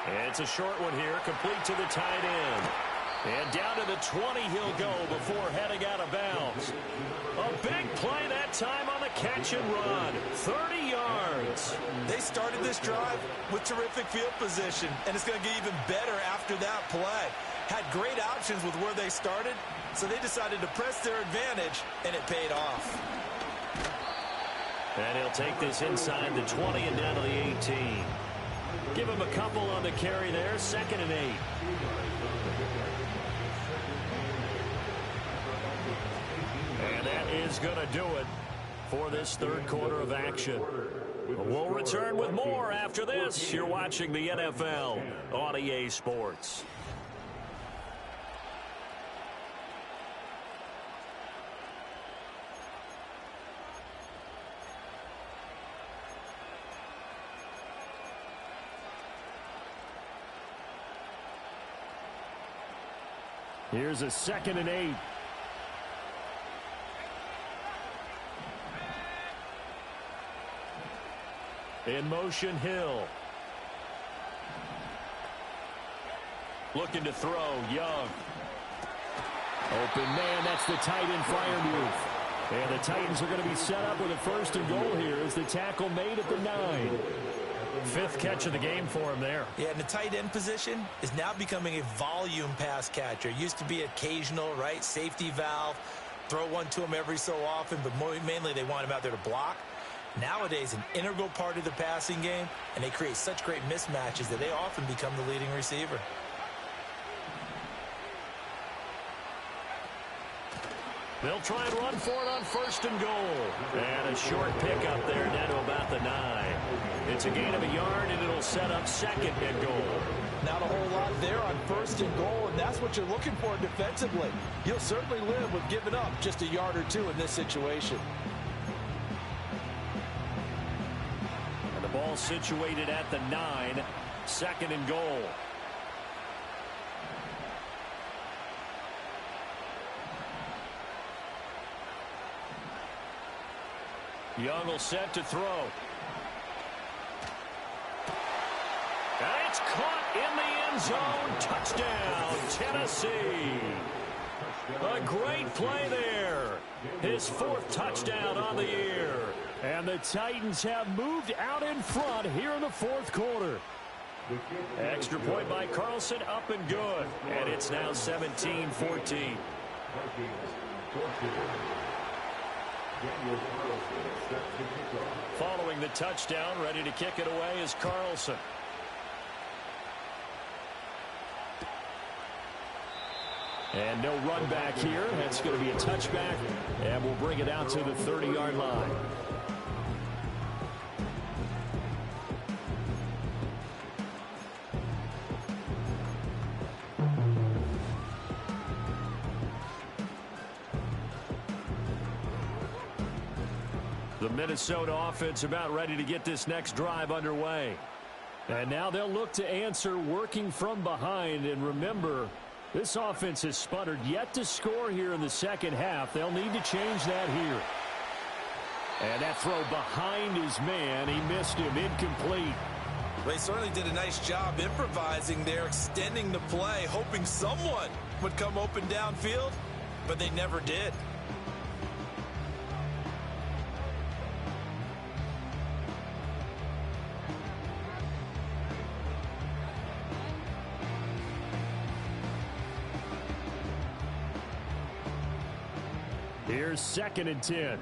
And it's a short one here, complete to the tight end. And down to the 20 he'll go before heading out of bounds. A big play that time on the catch and run. 30 yards. They started this drive with terrific field position, and it's going to get even better after that play. Had great options with where they started, so they decided to press their advantage, and it paid off. And he'll take this inside the 20 and down to the 18. Give him a couple on the carry there, 2nd and 8. And that is going to do it for this 3rd quarter of action. We'll return with more after this. You're watching the NFL on EA Sports. Here's a 2nd and 8. In motion, Hill. Looking to throw, Young. Open man, that's the tight end fire move. And the Titans are going to be set up with a 1st and goal here as the tackle made at the 9. 5th catch of the game for him there. Yeah, and the tight end position is now becoming a volume pass catcher. Used to be occasional, right? Safety valve. Throw one to him every so often, but mainly they want him out there to block. Nowadays, an integral part of the passing game, and they create such great mismatches that they often become the leading receiver. They'll try and run for it on 1st and goal. And a short pickup there down to about the 9. It's a gain of a yard, and it'll set up 2nd and goal. Not a whole lot there on 1st and goal, and that's what you're looking for defensively. You'll certainly live with giving up just a yard or two in this situation. And the ball situated at the 9, 2nd and goal. Young will set to throw. And it's caught in the end zone. Touchdown, Tennessee. A great play there. His 4th touchdown on the year. And the Titans have moved out in front here in the 4th quarter. Extra point by Carlson, up and good. And it's now 17-14. Following the touchdown, ready to kick it away is Carlson. And no run back here. That's going to be a touchback, and we'll bring it out to the 30-yard line. The Minnesota offense about ready to get this next drive underway. And now they'll look to answer working from behind. And remember, this offense has sputtered yet to score here in the 2nd half. They'll need to change that here. And that throw behind his man. He missed him, incomplete. They certainly did a nice job improvising there, extending the play, hoping someone would come open downfield, but they never did. Here's 2nd and 10.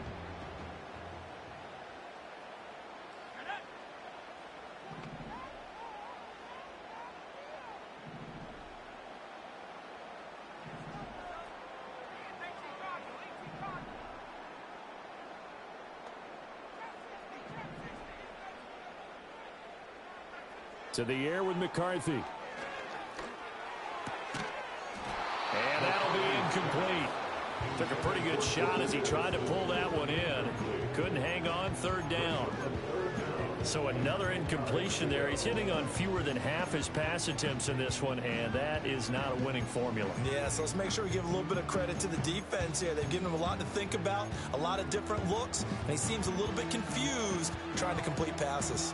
To the air with McCarthy. And that'll be incomplete. Took a pretty good shot as he tried to pull that one in. Couldn't hang on, third down. So another incompletion there. He's hitting on fewer than half his pass attempts in this one, and that is not a winning formula. Yeah, so let's make sure we give a little bit of credit to the defense here. They've given him a lot to think about, a lot of different looks, and he seems a little bit confused trying to complete passes.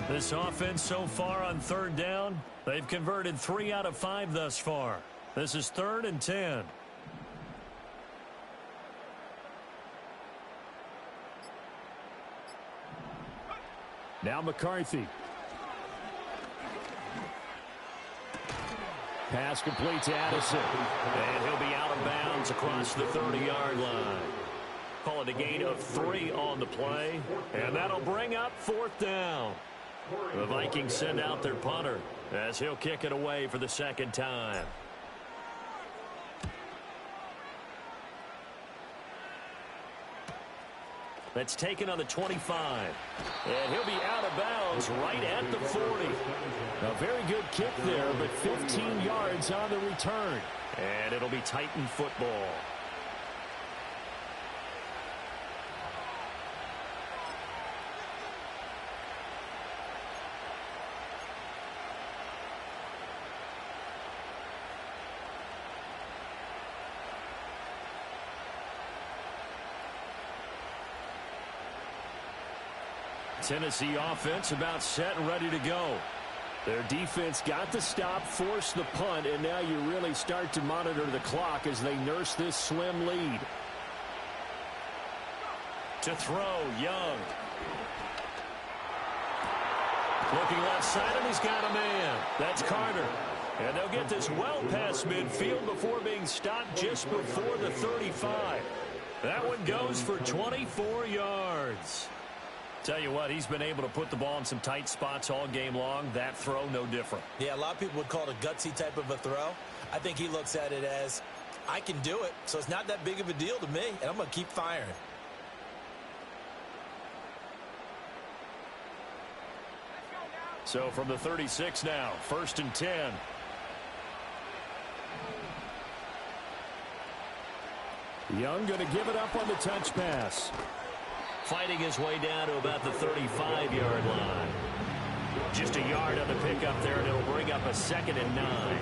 This offense so far on third down, they've converted 3 out of 5 thus far. This is 3rd and 10. Now McCarthy. Pass complete to Addison. And he'll be out of bounds across the 30-yard line. Call it a gain of 3 on the play. And that'll bring up 4th down. The Vikings send out their punter as he'll kick it away for the second time. That's taken on the 25. And he'll be out of bounds right at the 40. A very good kick there, but 15 yards on the return. And it'll be Titan football. Tennessee offense about set and ready to go. Their defense got the stop, forced the punt, and now you really start to monitor the clock as they nurse this slim lead. To throw, Young. Looking left side, and he's got a man. That's Carter. And they'll get this well past midfield before being stopped just before the 35. That one goes for 24 yards. Tell you what, he's been able to put the ball in some tight spots all game long. That throw, no different. Yeah, a lot of people would call it a gutsy type of a throw. I think he looks at it as, I can do it, so it's not that big of a deal to me, and I'm going to keep firing. So from the 36 now, 1st and 10. Young going to give it up on the touch pass. Fighting his way down to about the 35-yard line. Just a yard on the pickup there, and it'll bring up a 2nd and 9.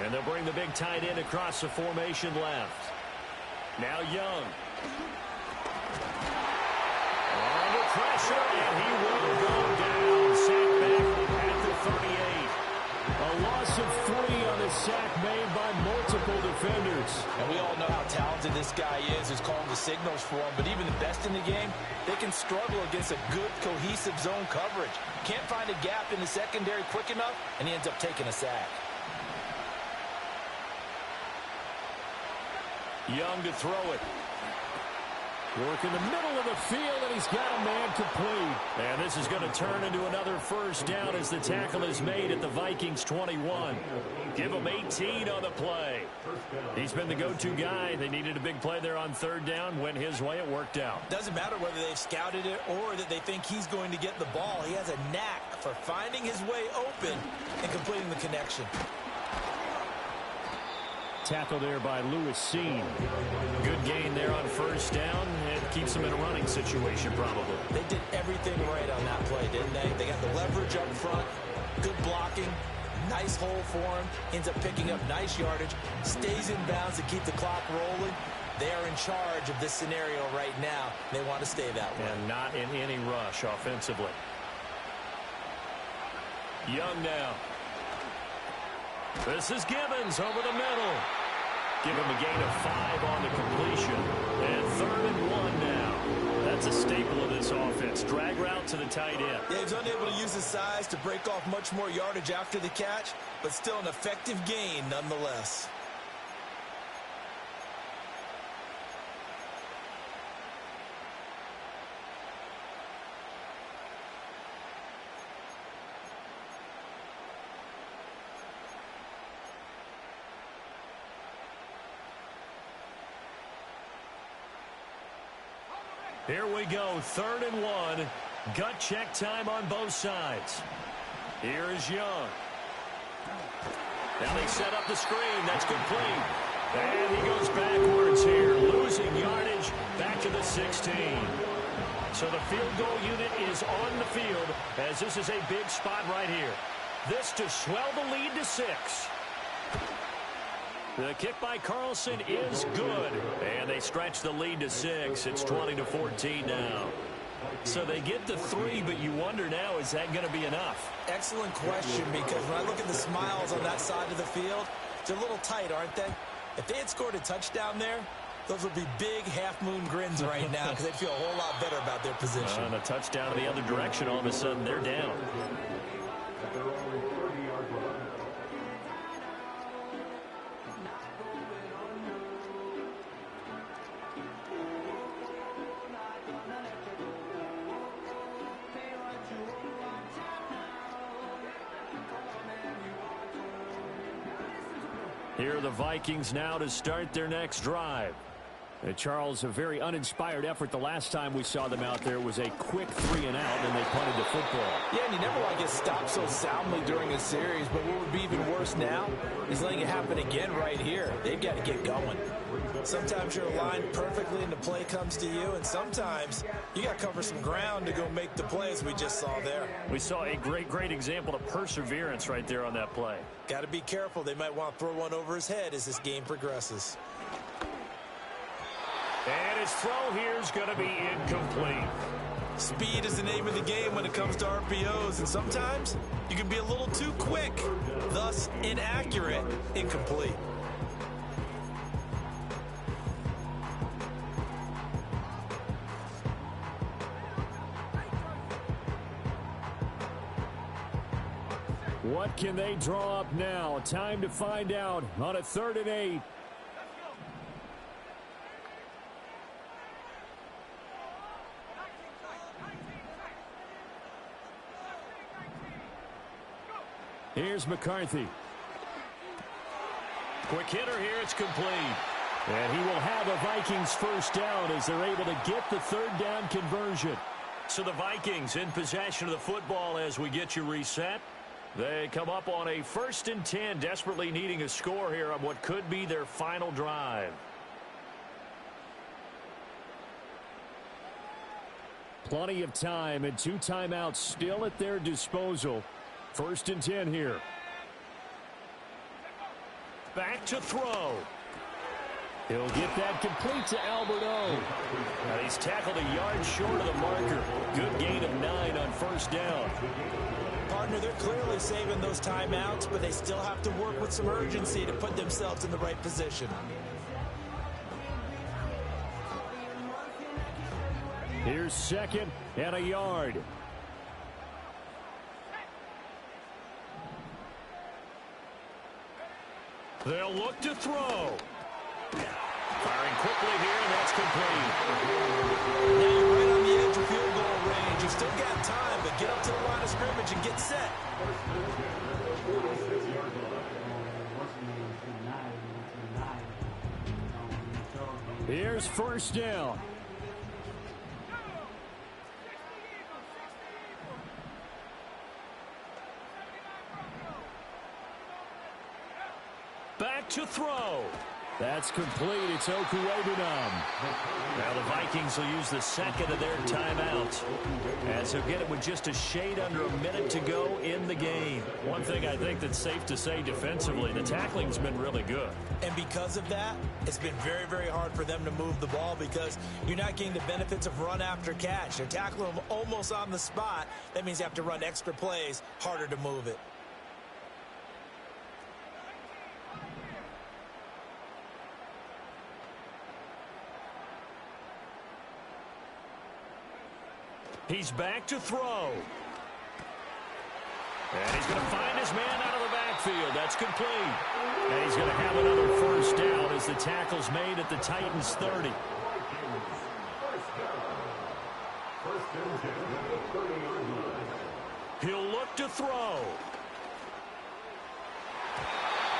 And they'll bring the big tight end across the formation left. Now Young. Under pressure, and he will go down. Sack back at the 38. A loss of 3 on the sack made by multiple defenders. And we all know how talented this guy is who's calling the signals for him. But even the best in the game, they can struggle against a good, cohesive zone coverage. Can't find a gap in the secondary quick enough, and he ends up taking a sack. Young to throw it. Work in the middle of the field, and he's got a man complete. And this is going to turn into another 1st down as the tackle is made at the Vikings 21. Give him 18 on the play. He's been the go-to guy. They needed a big play there on 3rd down. Went his way. It worked out. Doesn't matter whether they've scouted it or that they think he's going to get the ball. He has a knack for finding his way open and completing the connection. Tackle there by Lewis Seen. Good gain there on 1st down. It keeps them in a running situation probably. They did everything right on that play, didn't they? They got the leverage up front, good blocking, nice hole for him, ends up picking up nice yardage, stays in bounds to keep the clock rolling. They are in charge of this scenario right now. They want to stay that way. And not in any rush offensively. Young now. This is Gibbons over the middle. Give him a gain of 5 on the completion. And 3rd and 1 now. That's a staple of this offense. Drag route to the tight end. Yeah, he's unable to use his size to break off much more yardage after the catch, but still an effective gain nonetheless. Here we go, 3rd and 1. Gut check time on both sides. Here is Young. Now they set up the screen. That's complete. And he goes backwards here, losing yardage back to the 16. So the field goal unit is on the field as this is a big spot right here. This to swell the lead to 6. The kick by Carlson is good. And they stretch the lead to 6. It's 20-14 now. So they get the 3, but you wonder now, is that going to be enough? Excellent question, because when I look at the smiles on that side of the field, they're a little tight, aren't they? If they had scored a touchdown there, those would be big half-moon grins right now because they'd feel a whole lot better about their position. And a touchdown in the other direction, all of a sudden they're down. Here are the Vikings now to start their next drive. Charles, a very uninspired effort the last time we saw them out there was a quick 3 and out, and they punted the football. Yeah, and you never want to get stopped so soundly during a series, but what would be even worse now is letting it happen again right here. They've got to get going. Sometimes you're aligned perfectly and the play comes to you, and sometimes you got to cover some ground to go make the plays we just saw there. We saw a great example of perseverance right there on that play. Got to be careful. They might want to throw one over his head as this game progresses. And his throw here is going to be incomplete. Speed is the name of the game when it comes to RPOs, and sometimes you can be a little too quick, thus inaccurate, incomplete. What can they draw up now? Time to find out on a 3rd and 8. Here's McCarthy. Quick hitter here. It's complete. And he will have a Vikings first down as they're able to get the 3rd down conversion. So the Vikings in possession of the football as we get you reset. They come up on a 1st and 10, desperately needing a score here on what could be their final drive. Plenty of time and 2 timeouts still at their disposal. 1st and 10 here. Back to throw. He'll get that complete to Albert O. And he's tackled a yard short of the marker. Good gain of 9 on 1st down. Partner, they're clearly saving those timeouts, but they still have to work with some urgency to put themselves in the right position. Here's 2nd and a yard. They'll look to throw. Firing quickly here, and that's complete. Now you're right on the edge of field goal range. You've still got time, but get up to the line of scrimmage and get set. Here's 1st down. Back to throw. That's complete. It's Okuwebunam. Now the Vikings will use the 2nd of their timeouts as they'll get it with just a shade under a minute to go in the game. One thing I think that's safe to say defensively, the tackling's been really good. And because of that, it's been very hard for them to move the ball because you're not getting the benefits of run after catch. They're tackling them almost on the spot. That means you have to run extra plays, harder to move it. He's back to throw. And he's going to find his man out of the backfield. That's complete. And he's going to have another 1st down as the tackle's made at the Titans' 30. He'll look to throw.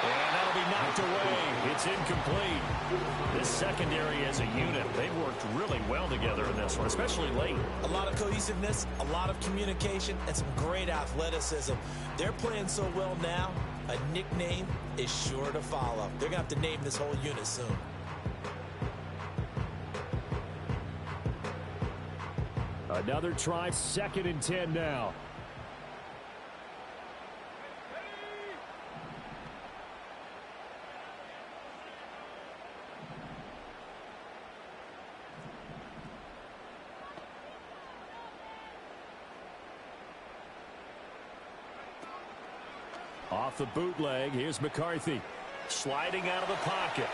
And that'll be knocked away. It's incomplete. This secondary as a unit, they've worked really well together in this one, especially late. A lot of cohesiveness, a lot of communication, and some great athleticism. They're playing so well now, a nickname is sure to follow. They're going to have to name this whole unit soon. Another try, 2nd and 10 now. Off the bootleg, here's McCarthy. Sliding out of the pocket.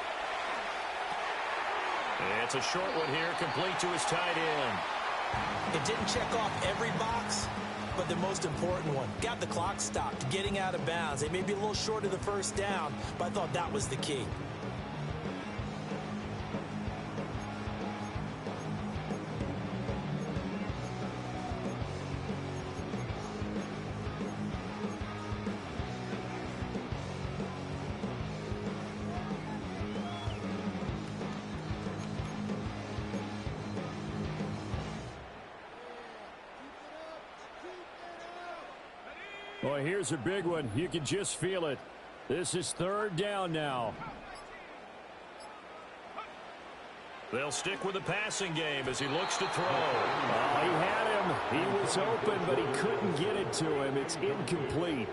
It's a short one here, complete to his tight end. It didn't check off every box, but the most important one. Got the clock stopped, getting out of bounds. They may be a little short of the first down, but I thought that was the key. Well, here's a big one. You can just feel it. This is 3rd down now. They'll stick with the passing game as he looks to throw. Oh, he had him. He was open, but he couldn't get it to him. It's incomplete.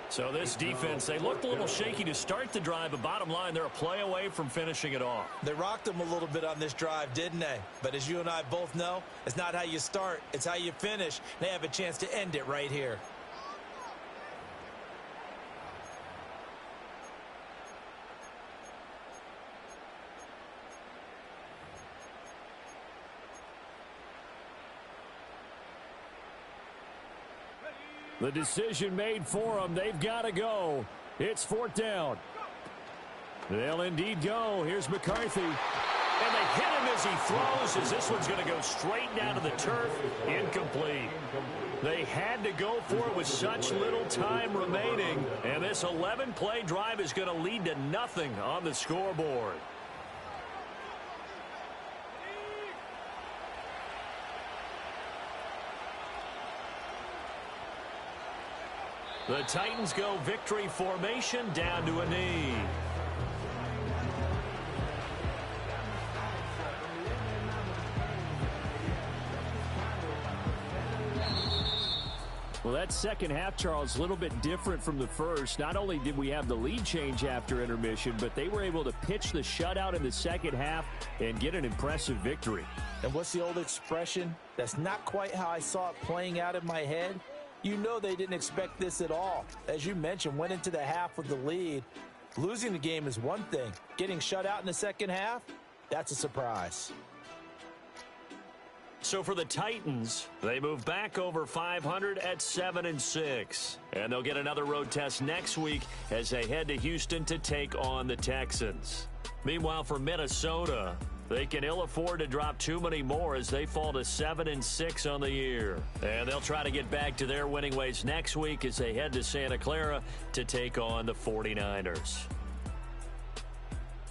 So this defense, they looked a little shaky to start the drive, but bottom line, they're a play away from finishing it off. They rocked them a little bit on this drive, didn't they? But as you and I both know, it's not how you start, it's how you finish. They have a chance to end it right here. The decision made for them. They've got to go. It's 4th down. They'll indeed go. Here's McCarthy. And they hit him as he throws, as this one's going to go straight down to the turf. Incomplete. They had to go for it with such little time remaining. And this 11-play drive is going to lead to nothing on the scoreboard. The Titans go victory formation down to a knee. Well, that second half, Charles, a little bit different from the first. Not only did we have the lead change after intermission, but they were able to pitch the shutout in the second half and get an impressive victory. And what's the old expression? That's not quite how I saw it playing out in my head. You know they didn't expect this at all. As you mentioned, went into the half with the lead. Losing the game is one thing. Getting shut out in the second half, that's a surprise. So for the Titans, they move back over 500 at 7-6. And they'll get another road test next week as they head to Houston to take on the Texans. Meanwhile, for Minnesota, they can ill afford to drop too many more as they fall to 7-6 on the year. And they'll try to get back to their winning ways next week as they head to Santa Clara to take on the 49ers.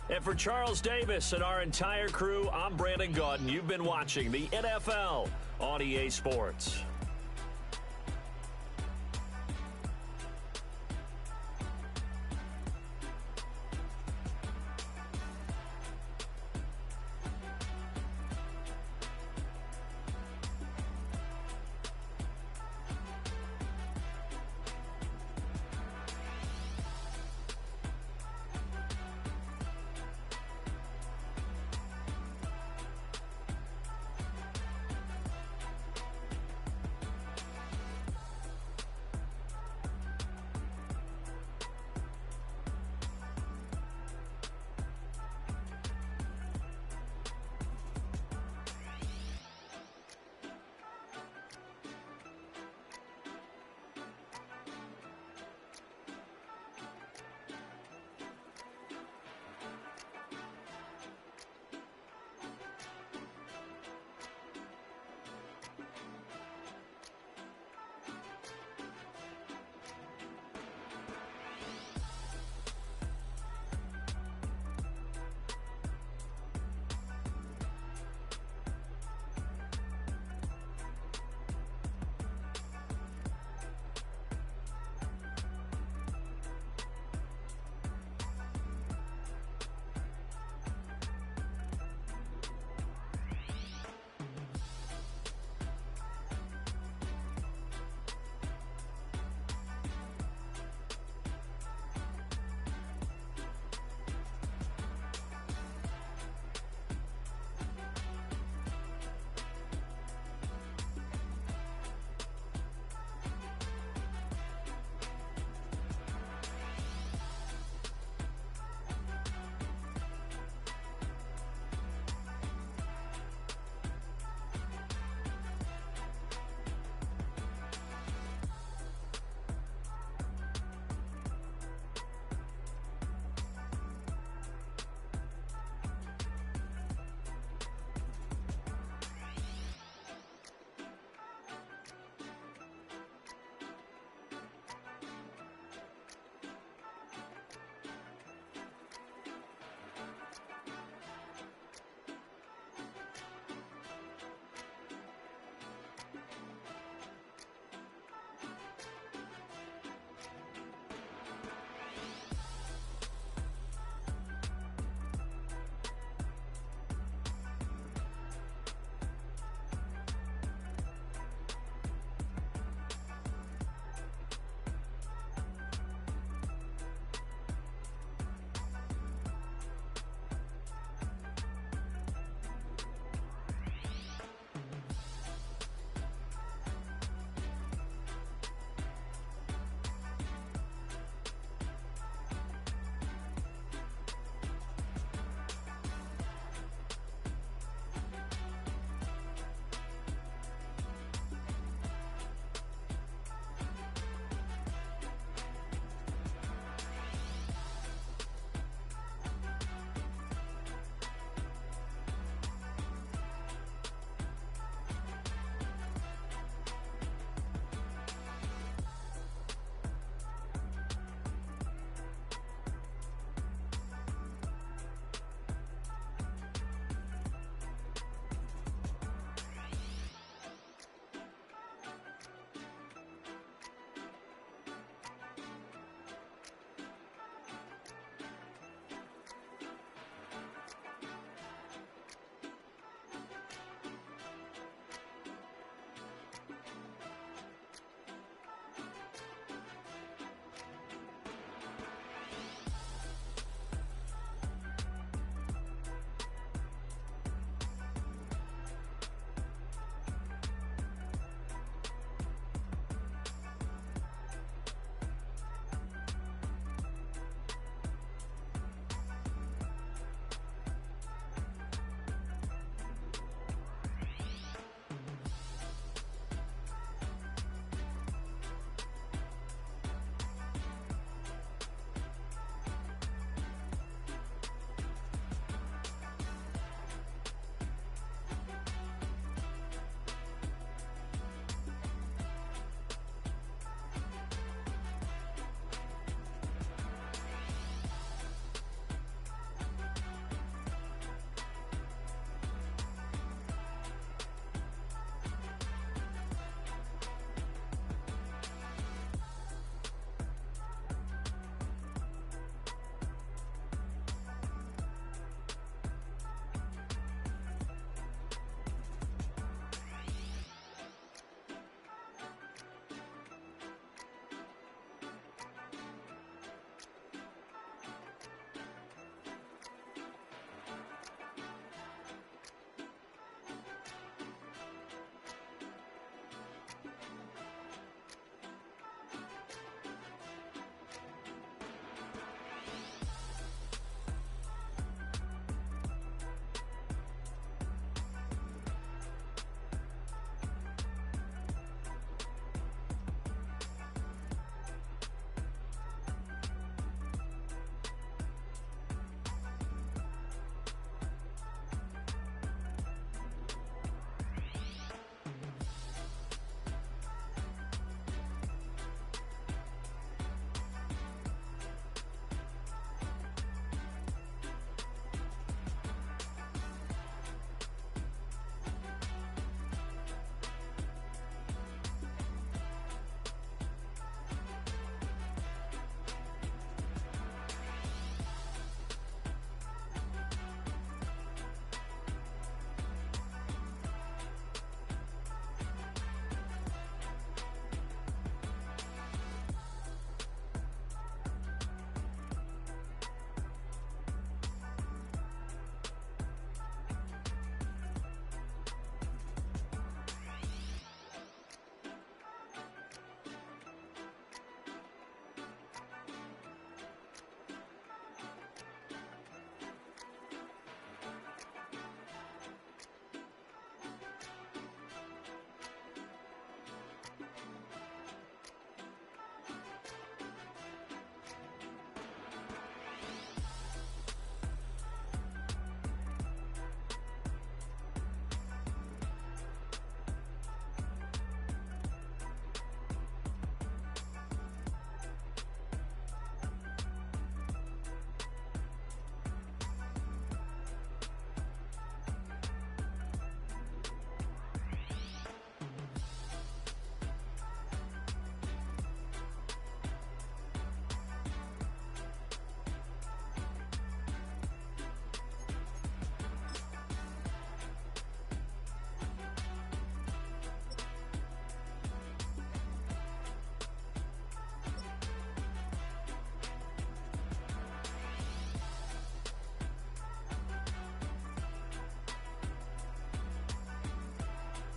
And for Charles Davis and our entire crew, I'm Brandon Gaudin. You've been watching the NFL on EA Sports.